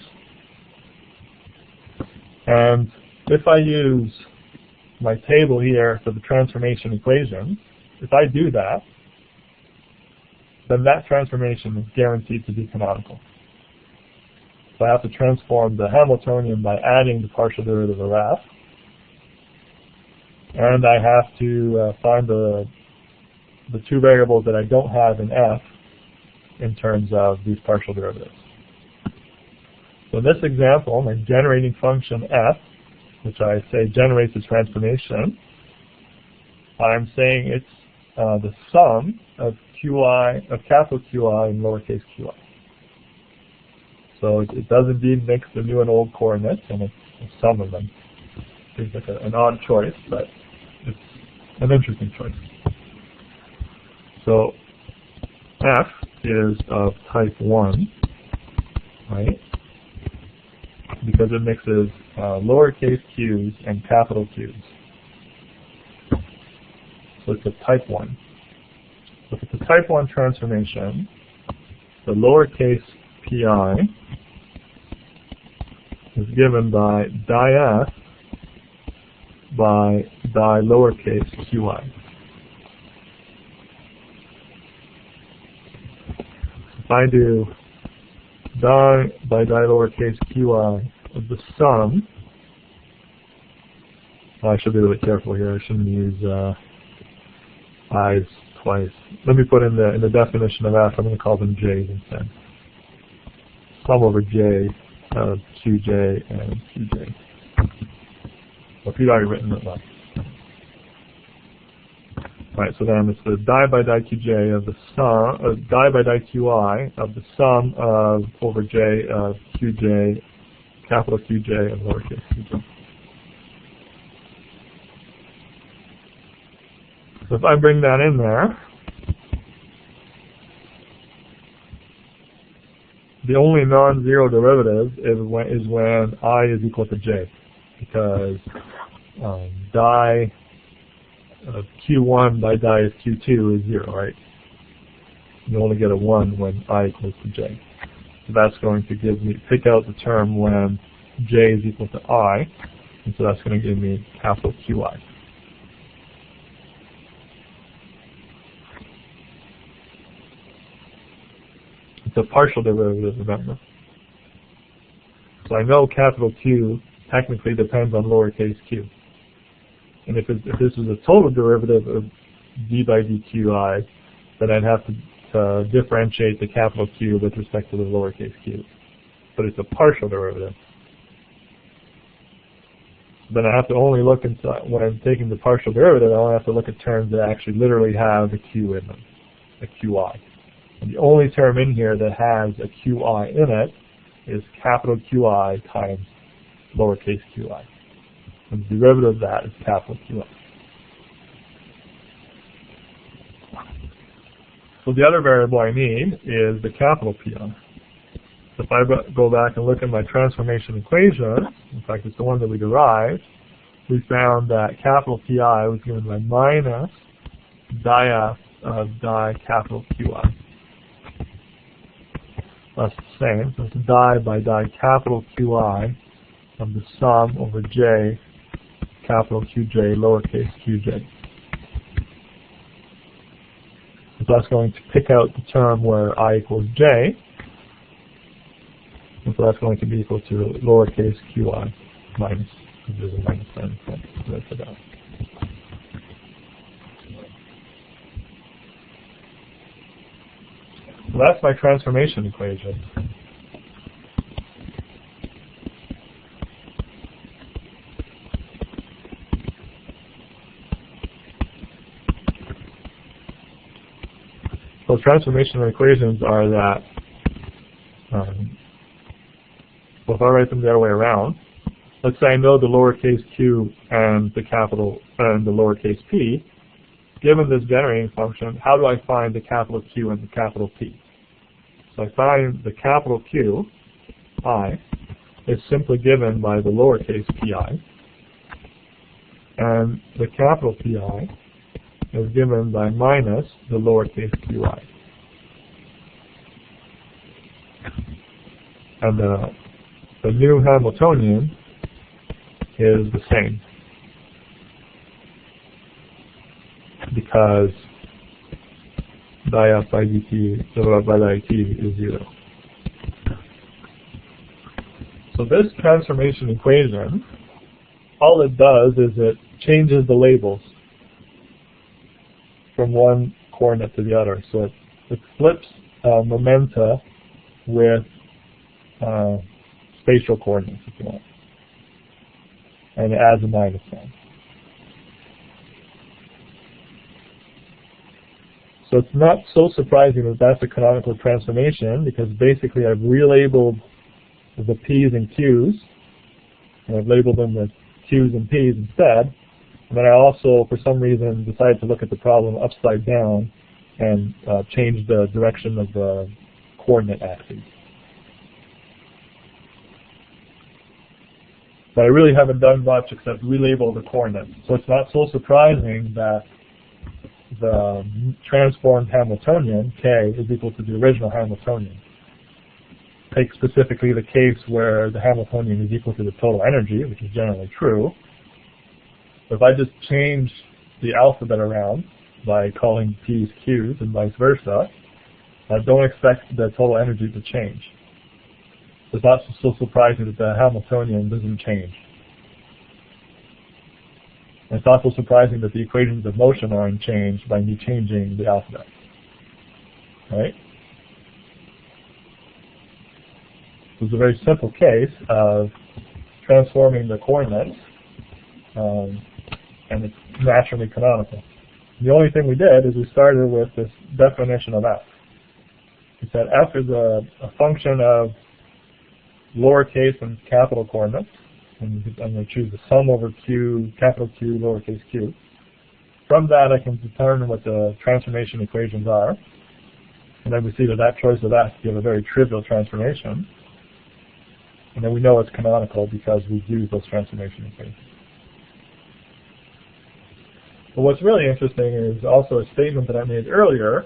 And if I use my table here for the transformation equation, if I do that, then that transformation is guaranteed to be canonical. So I have to transform the Hamiltonian by adding the partial derivative of f. And I have to find the two variables that I don't have in f in terms of these partial derivatives. So in this example, my generating function f, which I say generates a transformation, I'm saying it's the sum of QI, of capital QI and lowercase qi. So it does indeed mix the new and old coordinates, and it's a sum of them. Seems like an odd choice, but it's an interesting choice. So f is of type 1, right? Because it mixes lowercase q's and capital Q's. So it's a type 1. So if it's a type 1 transformation, the lowercase pi is given by di f by di lowercase qi. If I do di by di lowercase qi of the sum, I should be a little bit careful here. I shouldn't use i's twice. Let me put in the definition of f, I'm going to call them j's instead. Sum over j of qj and qj. Well, if you'd already written it up. Right, so then it's the di by di qj of the sum, di by di qi of the sum of over j of qj, capital QJ and lowercase qj. So if I bring that in there, the only non-zero derivative is when I is equal to j, because di of q1 by di of q2 is 0, right? You only get a 1 when I equals to j. So that's going to give me, pick out the term when j is equal to I, and so that's going to give me capital QI. It's a partial derivative, remember. So I know capital Q technically depends on lowercase q. And if this is a total derivative of d by dqi, then I'd have to differentiate the capital Q with respect to the lowercase q. But it's a partial derivative. Then I have to only look inside, when I'm taking the partial derivative, I only have to look at terms that actually literally have a q in them, a qi. And the only term in here that has a qi in it is capital QI times lowercase qi. And the derivative of that is capital QI. So the other variable I need is the capital PI. So if I go back and look at my transformation equation, in fact it's the one that we derived, we found that capital PI was given by minus di f of di capital QI. That's the same. So it's di by di capital QI of the sum over j capital QJ lowercase qj. So that's going to pick out the term where I equals j, and so that's going to be equal to lowercase qi minus, because there's a minus sign in front. So that's it out. So that's my transformation equation. So transformation equations are that, well, if I write them the other way around, let's say I know the lowercase q and the capital and the lowercase p. Given this generating function, how do I find the capital Q and the capital P? So I find the capital Q, I, is simply given by the lowercase pi, and the capital Pi is given by minus the lowercase qi. And the new Hamiltonian is the same, because di f by dt divided by dt is 0. So this transformation equation, all it does is it changes the labels from one coordinate to the other. So it flips momenta with spatial coordinates, if you want, and it adds a minus sign. So it's not so surprising that that's a canonical transformation, because basically I've relabeled the P's and Q's, and I've labeled them with Q's and P's instead. And then I also, for some reason, decided to look at the problem upside down and change the direction of the coordinate axes. But I really haven't done much except relabel the coordinates. So it's not so surprising that the transformed Hamiltonian, K, is equal to the original Hamiltonian. Take specifically the case where the Hamiltonian is equal to the total energy, which is generally true. If I just change the alphabet around by calling p's q's and vice versa, don't expect the total energy to change. It's not so surprising that the Hamiltonian doesn't change. And it's not so surprising that the equations of motion aren't changed by me changing the alphabet. Right? This is a very simple case of transforming the coordinates, and it's naturally canonical. The only thing we did is we started with this definition of f. We said f is a function of lowercase and capital coordinates, and I'm going to choose the sum over q, capital Q, lowercase q. From that I can determine what the transformation equations are, and then we see that that choice of f gives a very trivial transformation, and then we know it's canonical because we've used those transformation equations. But what's really interesting is also a statement that I made earlier.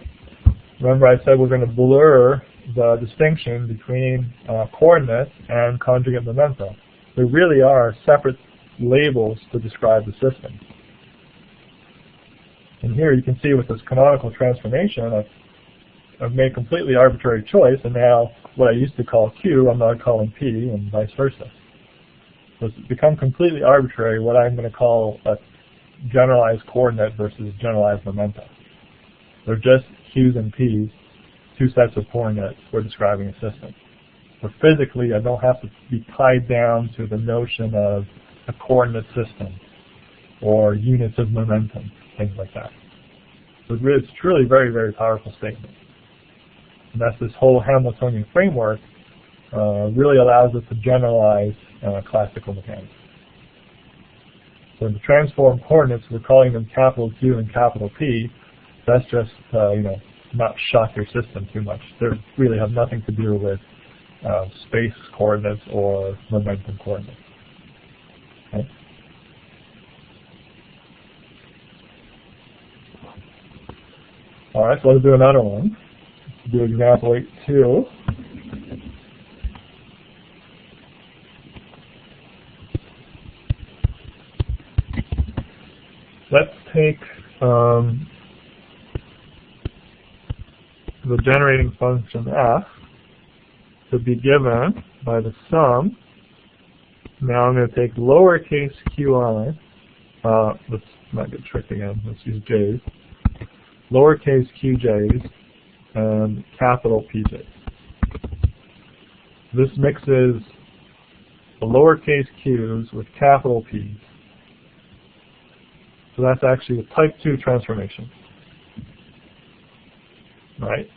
Remember I said we're going to blur the distinction between coordinates and conjugate momenta. They really are separate labels to describe the system. And here you can see with this canonical transformation, I've made a completely arbitrary choice, and now what I used to call Q, I'm now calling P, and vice versa. So it's become completely arbitrary what I'm going to call a generalized coordinate versus generalized momenta. They're just Q's and P's, two sets of coordinates for describing a system. But physically, I don't have to be tied down to the notion of a coordinate system or units of momentum, things like that. So it's truly a very, very powerful statement. And that's this whole Hamiltonian framework really allows us to generalize classical mechanics. So in the transform coordinates, we're calling them capital Q and capital P. That's just, not shock your system too much. They really have nothing to do with space coordinates or momentum coordinates. Okay? All right, so let's do another one. Let's do example 8.2. Let's take the generating function f to be given by the sum. Now I'm going to take lowercase qi, let's not get tricked again, let's use j's, lowercase qj's and capital pj's. This mixes the lowercase q's with capital P's. So that's actually a type 2 transformation. Right?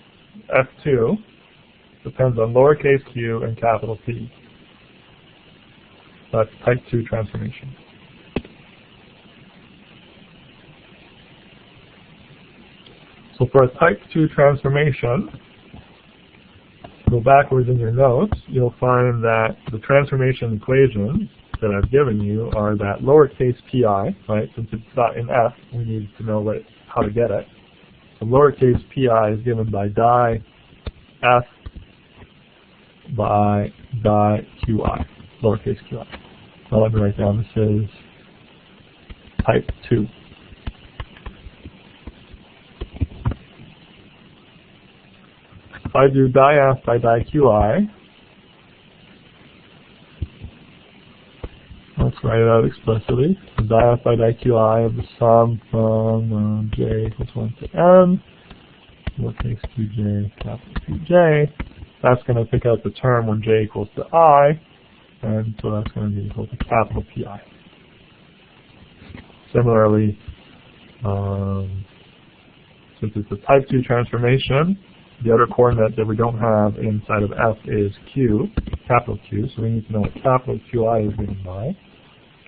F2 depends on lowercase q and capital P. That's type 2 transformation. So for a type 2 transformation, go backwards in your notes, you'll find that the transformation equations that I've given you are that lowercase pi, right? Since it's not in F, we need to know how to get it. So lowercase pi is given by di F by di qi, lowercase qi. Now let me write down, this is type 2. If I do di F by di qi, let's write it out explicitly. So di F by di qi of the sum from j equals 1 to n, lowercase qj, capital Qj. That's going to pick out the term when j equals to I, and so that's going to be equal to capital Pi. Similarly, since it's a type 2 transformation, the other coordinate that we don't have inside of F is Q, capital Q, so we need to know what capital Qi is given by.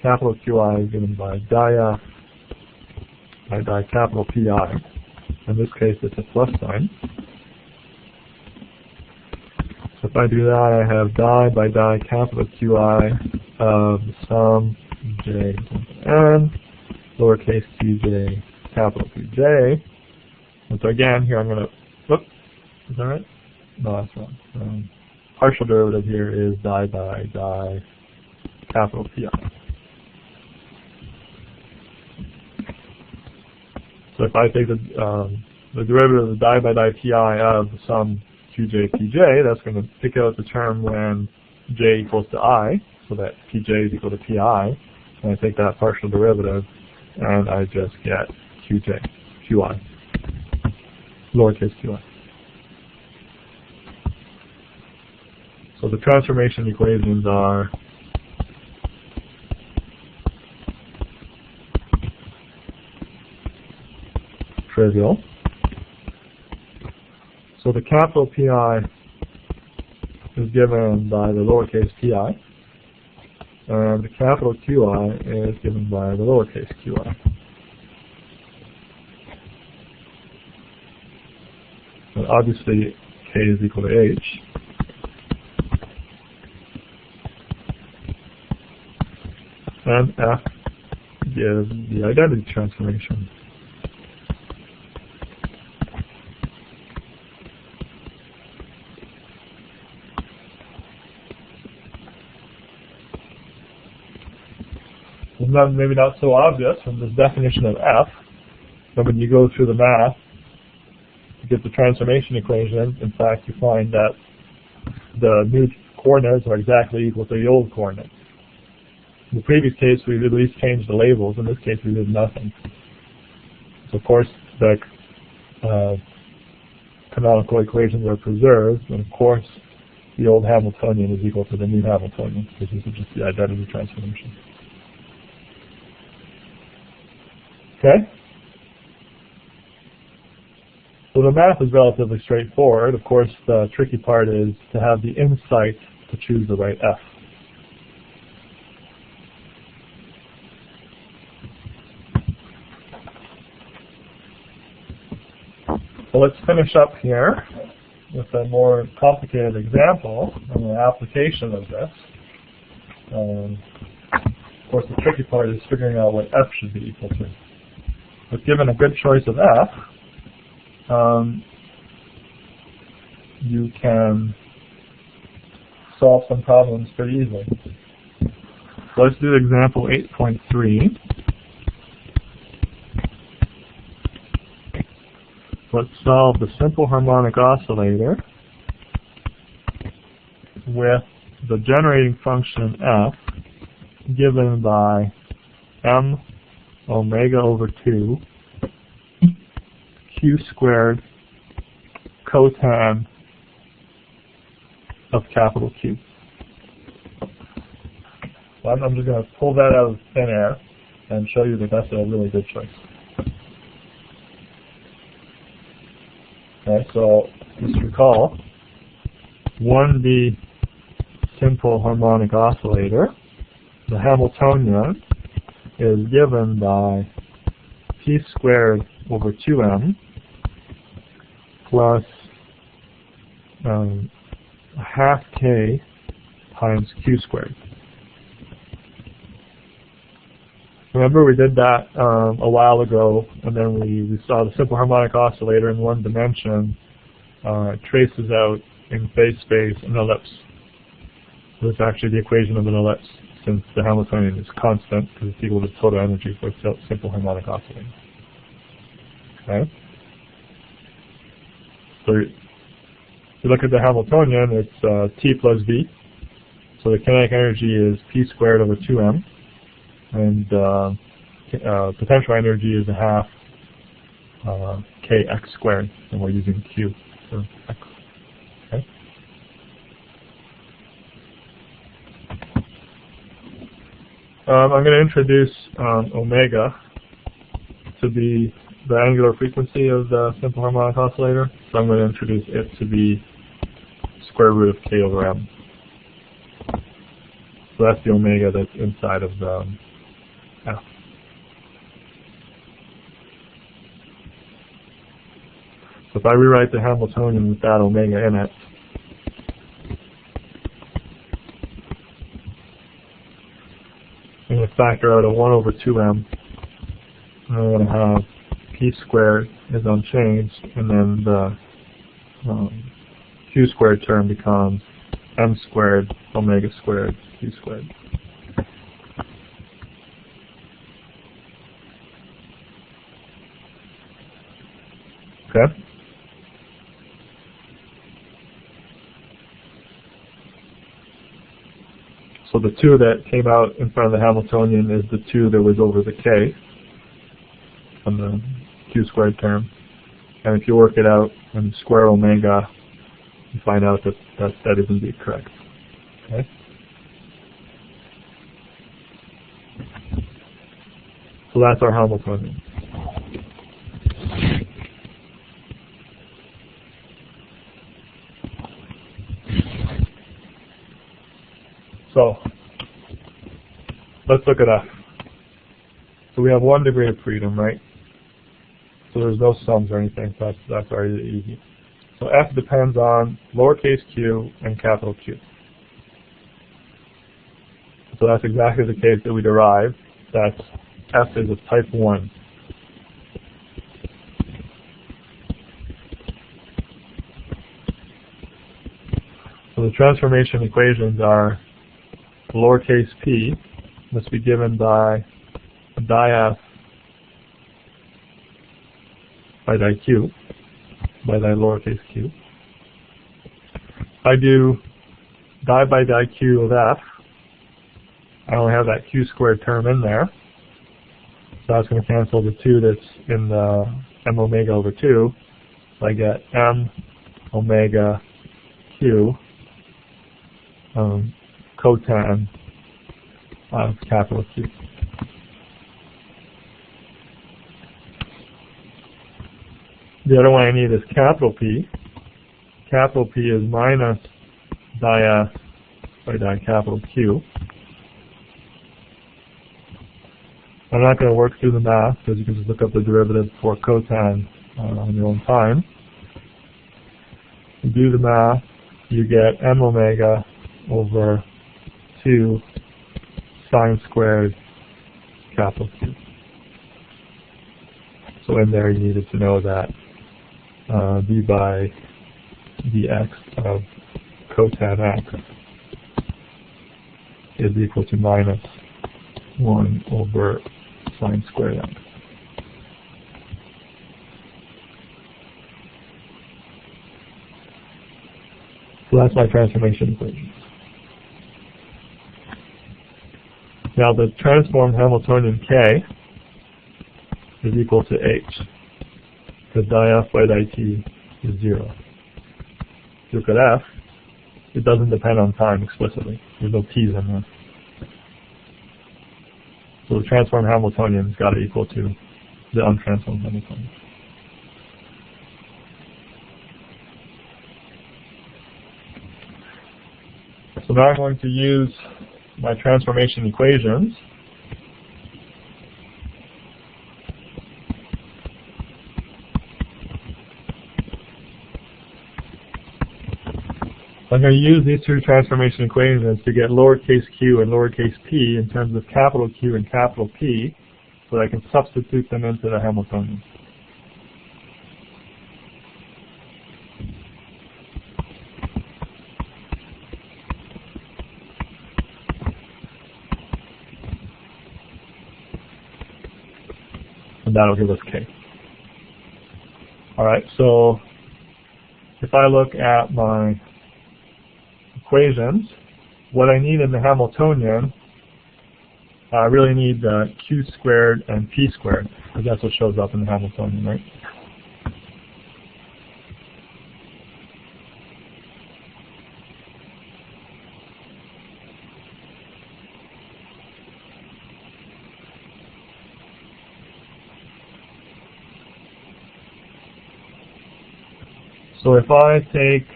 Capital Qi is given by di F by di capital Pi. In this case, it's a plus sign. So if I do that, I have di by di capital Qi of the sum j n, lowercase qj, capital Qj. And so again, here I'm going to, whoops, is that right? No, that's wrong. Partial derivative here is di by di capital Pi. So if I take the derivative of the di of the sum qj pj, that's going to pick out the term when j equals to I, so that pj is equal to pi, and I take that partial derivative, and I just get qi, lowercase qi. So the transformation equations are trivial. So the capital Pi is given by the lowercase pi, and the capital Qi is given by the lowercase qi. And obviously k is equal to h. And F gives the identity transformation. It's maybe not so obvious from this definition of F, but when you go through the math to get the transformation equation, in fact you find that the new coordinates are exactly equal to the old coordinates. In the previous case, we at least changed the labels. In this case, we did nothing. So, of course, the canonical equations are preserved, and of course, the old Hamiltonian is equal to the new Hamiltonian, because this is just the identity transformation. Okay? So the math is relatively straightforward. Of course, the tricky part is to have the insight to choose the right F. So let's finish up here with a more complicated example and an application of this. Of course, the tricky part is figuring out what F should be equal to. But given a good choice of F, you can solve some problems pretty easily. So let's do example 8.3. Let's solve the simple harmonic oscillator with the generating function f given by m omega over 2 q squared cotan of capital Q. So I'm just going to pull that out of thin air and show you that that's a really good choice. Okay, so just recall, 1D simple harmonic oscillator, the Hamiltonian is given by p squared over 2m plus half k times q squared. Remember we did that a while ago, and then we saw the simple harmonic oscillator in one dimension traces out in phase space an ellipse. So it's actually the equation of an ellipse, since the Hamiltonian is constant because it's equal to total energy for a simple harmonic oscillator. Okay? So if you look at the Hamiltonian, it's T plus V. So the kinetic energy is P squared over 2m. And potential energy is a half kx squared, and we're using q for x. Okay. I'm going to introduce omega to be the angular frequency of the simple harmonic oscillator. So I'm going to introduce it to be square root of k over m. So that's the omega that's inside of the F. So if I rewrite the Hamiltonian with that omega in it, I'm going to factor out a 1 over 2m. I'm going to have p squared is unchanged, and then the q squared term becomes m squared omega squared q squared. Okay. So the 2 that came out in front of the Hamiltonian is the 2 that was over the k on the q squared term. And if you work it out and square omega, you find out that that is indeed correct. Okay. So that's our Hamiltonian. So let's look at F. So we have 1 degree of freedom, right? So there's no sums or anything, so that's already easy. So F depends on lowercase q and capital Q. So that's exactly the case that we derived. That F is of type 1. So the transformation equations are lowercase p must be given by di F by di Q, by di lowercase q. If I do di by di Q of F, I only have that q squared term in there. So that's going to cancel the 2 that's in the m omega over 2. So I get m omega q cotan of capital Q. The other one I need is capital P. Capital P is minus di F by di capital Q. I'm not going to work through the math because you can just look up the derivative for cotan on your own time. You do the math, you get m omega over 2 sine squared capital Q. So in there you needed to know that d by dx of cotan x is equal to minus 1 over sine squared x. So that's my transformation equation. Now the transformed Hamiltonian K is equal to H, because di F by di T is 0. If you look at F, it doesn't depend on time explicitly. There's no T's in there. So the transformed Hamiltonian's got to equal to the untransformed Hamiltonian. So now I'm going to use my transformation equations I'm going to use these 2 transformation equations to get lowercase q and lowercase p in terms of capital Q and capital P, so that I can substitute them into the Hamiltonian. And that'll give us K. Alright, so if I look at my equations, what I need in the Hamiltonian, I really need q squared and p squared, because that's what shows up in the Hamiltonian, right? So if I take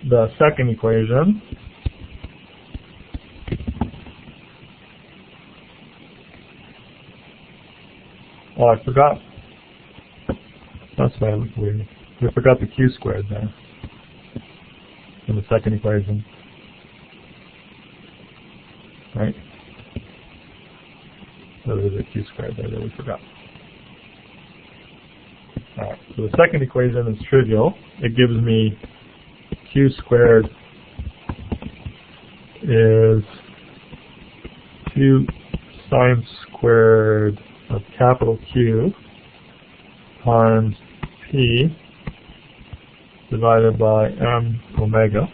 the second equation, oh, I forgot. That's why it looked weird. We forgot the q squared there in the second equation, right? So there's a q squared there that we forgot. Alright, so the second equation is trivial. It gives me q squared is 2 sine squared of capital Q times p P divided by M omega.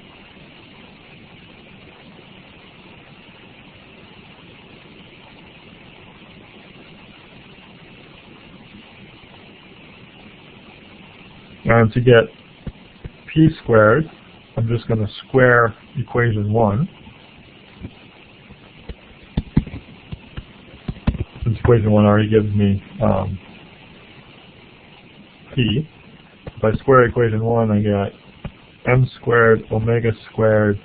And to get P squared, I'm just going to square equation 1. Since equation 1 already gives me P. If I square equation 1, I get M squared omega squared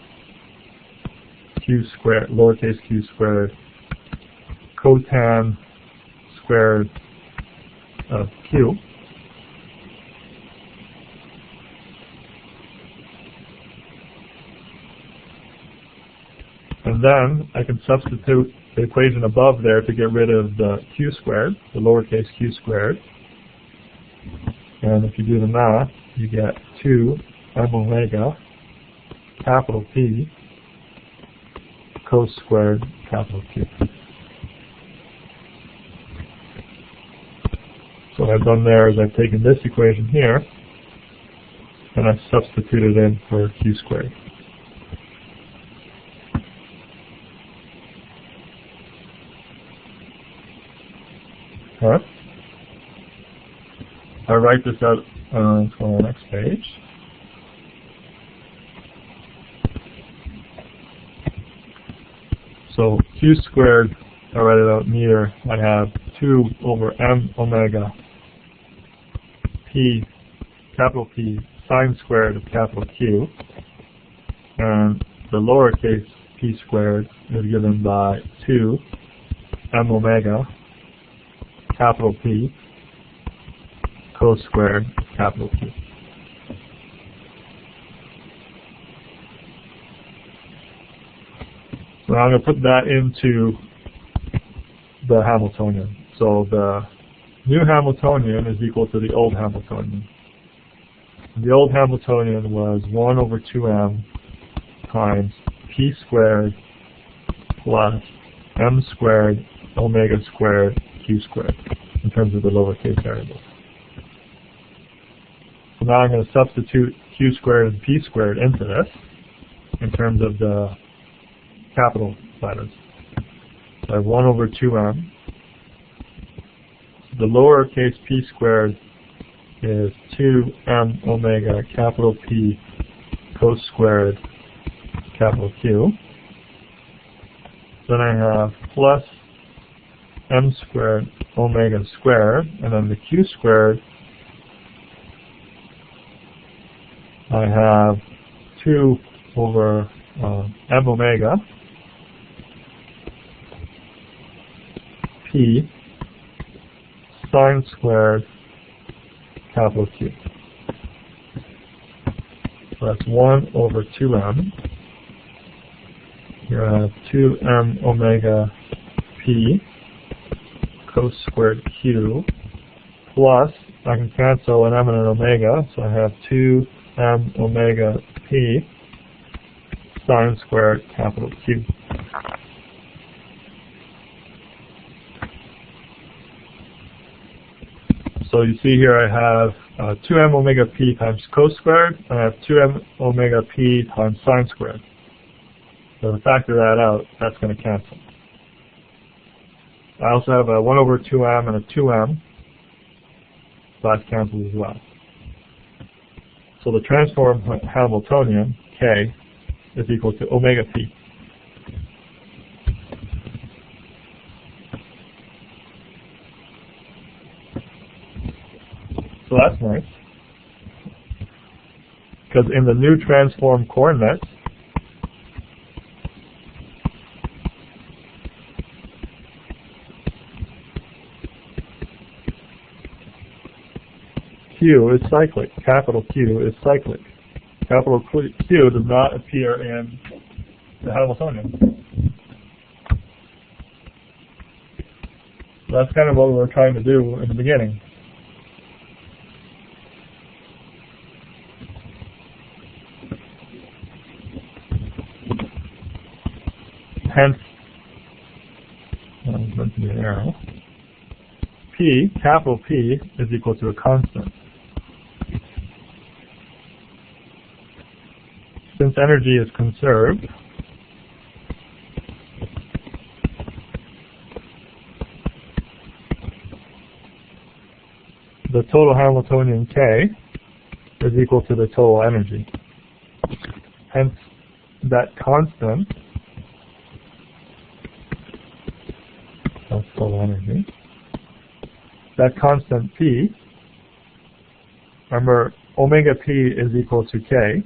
Q squared, lowercase q squared, cotan squared of Q. And then I can substitute the equation above there to get rid of the q squared, the lowercase q squared. And if you do the math, you get 2 m omega capital P cos squared capital Q. So what I've done there is I've taken this equation here and I've substituted in for q squared. Alright. I write this out on the next page. So q squared, I write it out here, I have 2 over m omega P, capital P, sine squared of capital Q. And the lowercase p squared is given by 2 m omega capital P cos squared capital Q. So now I'm going to put that into the Hamiltonian. So the new Hamiltonian is equal to the old Hamiltonian. The old Hamiltonian was 1 over 2m times p squared plus m squared omega squared q squared in terms of the lowercase variables. So now I'm going to substitute q squared and p squared into this in terms of the capital letters. So I have 1 over 2m. The lowercase p squared is 2m omega capital P cos squared capital Q. Then I have plus m squared omega squared, and then the q squared, I have 2 over m omega P sine squared capital Q. So that's 1 over 2m. Here I have 2m omega P cos squared Q plus, I can cancel an m and an omega, so I have 2m omega P sine squared capital Q. So you see here I have 2m omega P times cos squared, and I have 2m omega P times sine squared. So to factor that out, that's going to cancel. I also have a 1 over 2m and a 2m, so that cancels as well. So the transform Hamiltonian, K, is equal to omega P. So that's nice, because in the new transform coordinates, Q is cyclic. Capital Q is cyclic. Capital Q does not appear in the Hamiltonian. So that's kind of what we were trying to do in the beginning. Hence, I'm going to do an arrow. P, capital P, is equal to a constant. since energy is conserved, the total Hamiltonian K is equal to the total energy. Hence, that constant, that's total energy, that constant P, remember omega P is equal to K,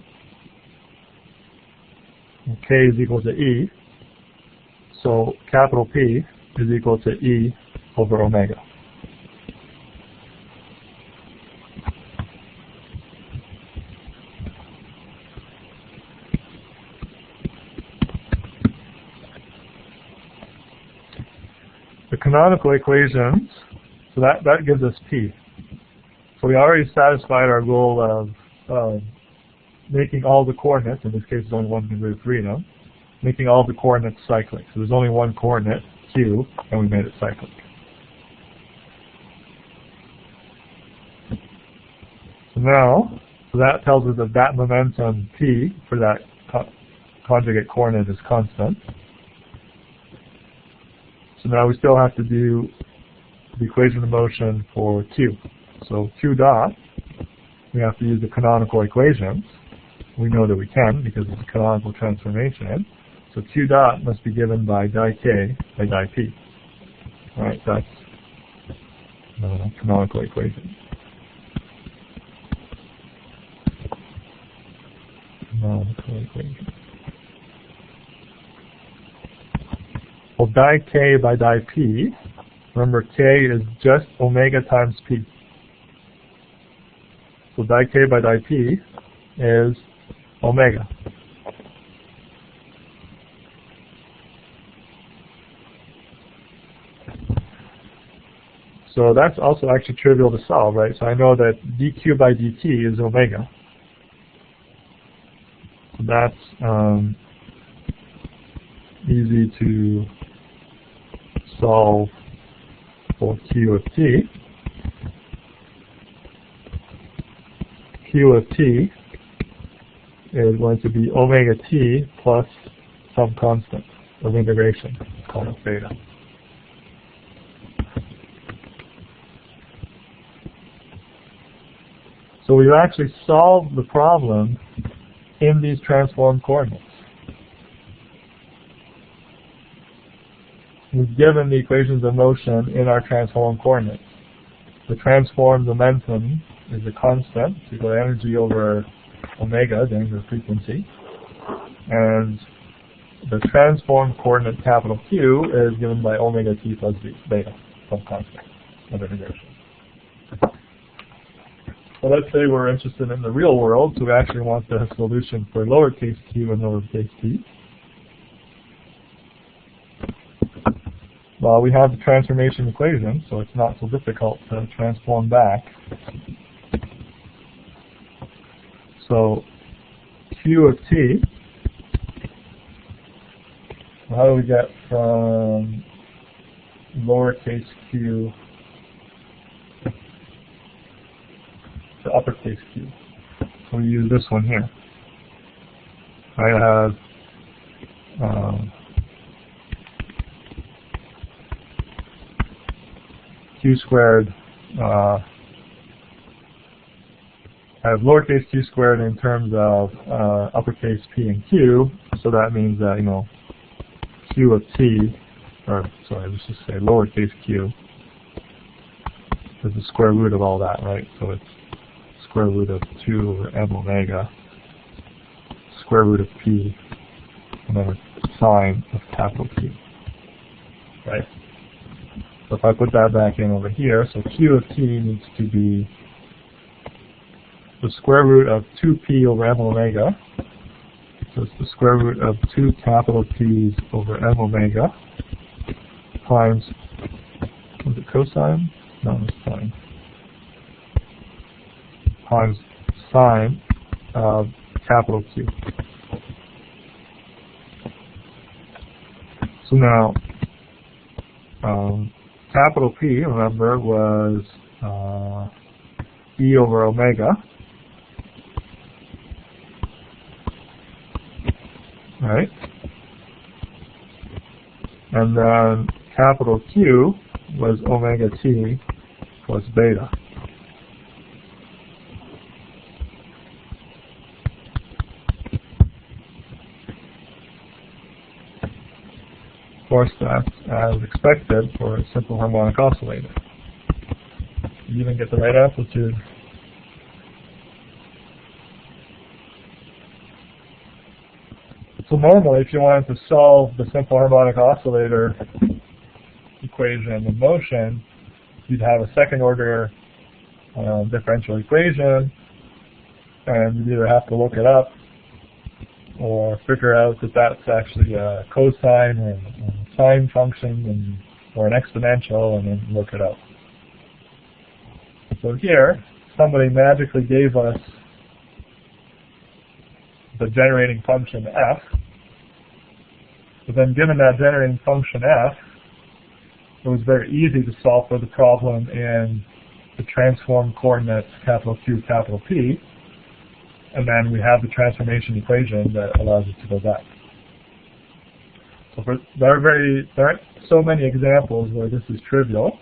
and K is equal to E, so capital P is equal to E over omega. The canonical equations, so that gives us P. So we already satisfied our goal of making all the coordinates, in this case there's only one degree of freedom, making all the coordinates cyclic. So there's only one coordinate, Q, and we made it cyclic. So now, that tells us that that momentum P for that conjugate coordinate is constant. So now we still have to do the equation of motion for Q. So Q dot, we have to use the canonical equations. We know that we can because it's a canonical transformation. So Q dot must be given by di K by di P. Alright, that's the canonical equation. Canonical equation. Well, di K by di P, remember K is just omega times P. So di K by di P is omega. So that's also actually trivial to solve, right? So I know that dq by dt is omega. So that's easy to solve for Q of t. Q of t is going to be omega t plus some constant of integration, called theta. So we've actually solved the problem in these transformed coordinates. We've given the equations of motion in our transformed coordinates. The transformed momentum is a constant, equal to energy over omega, the angular frequency. And the transformed coordinate capital Q is given by omega t plus beta, some constant of integration. Well, let's say we're interested in the real world, so we actually want the solution for lowercase q and lowercase t. Well, we have the transformation equation, so it's not so difficult to transform back. So Q of t, how do we get from lowercase q to uppercase q? So we use this one here. I have q squared, I have lowercase q squared in terms of uppercase p and q, so that means that, you know, q of t, or sorry, let's just say lowercase q, is the square root of all that, right? So it's square root of 2 over m omega, square root of p, and then a sine of capital P, right? So if I put that back in over here, so Q of t needs to be the square root of 2p over m omega. So it's the square root of 2 capital P's over m omega times, was it cosine? No, it's sine. Times sine of capital Q. So now, capital P, remember, was E over omega. right? And then capital Q was omega t plus beta. Of course, that's as expected for a simple harmonic oscillator. You even get the right amplitude. So normally, if you wanted to solve the simple harmonic oscillator equation in motion, you'd have a second order differential equation, and you'd either have to look it up or figure out that that's actually a cosine or a sine function or an exponential, and then look it up. So here, somebody magically gave us the generating function f. But then given that generating function f, it was very easy to solve for the problem in the transform coordinates capital Q, capital P. And then we have the transformation equation that allows us to go back. So there aren't so many examples where this is trivial.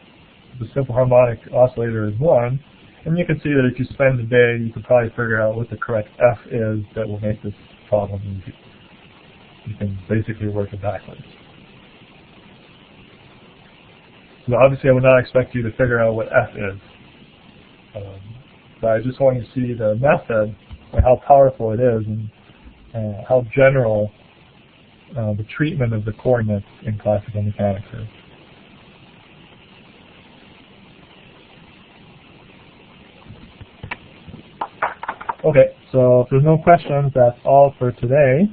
The simple harmonic oscillator is one. And you can see that if you spend the day, you can probably figure out what the correct f is that will make this problem easy. You can basically work it backwards. So obviously I would not expect you to figure out what f is. But I just want you to see the method and how powerful it is and how general the treatment of the coordinates in classical mechanics is. Okay, so if there's no questions, that's all for today.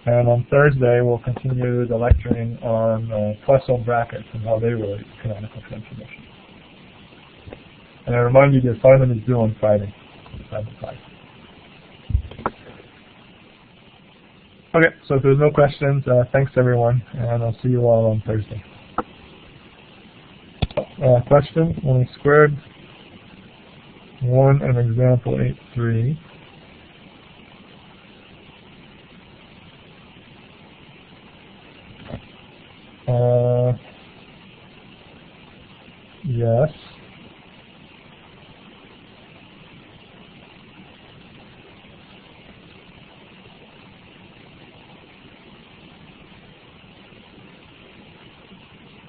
And on Thursday, we'll continue the lecturing on Poisson brackets and how they relate to canonical transformation. And I remind you the assignment is due on Friday, 5 to 5. Okay, so if there's no questions, thanks everyone, and I'll see you all on Thursday. Question, 1 squared. 1 and example 8.3. Yes.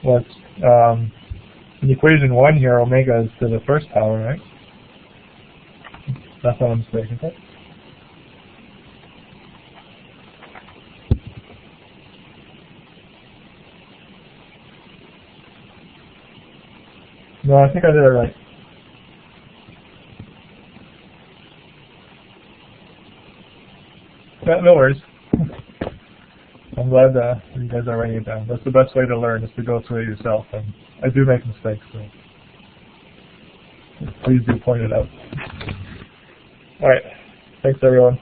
What's in equation 1 here, omega is to the first power, right? That's what I'm mistaken, right? No, I think I did it right. Yeah, no worries. I'm glad you guys are writing it down. That's the best way to learn, is to go through it yourself. And I do make mistakes, so please do point it out. All right. Thanks, everyone.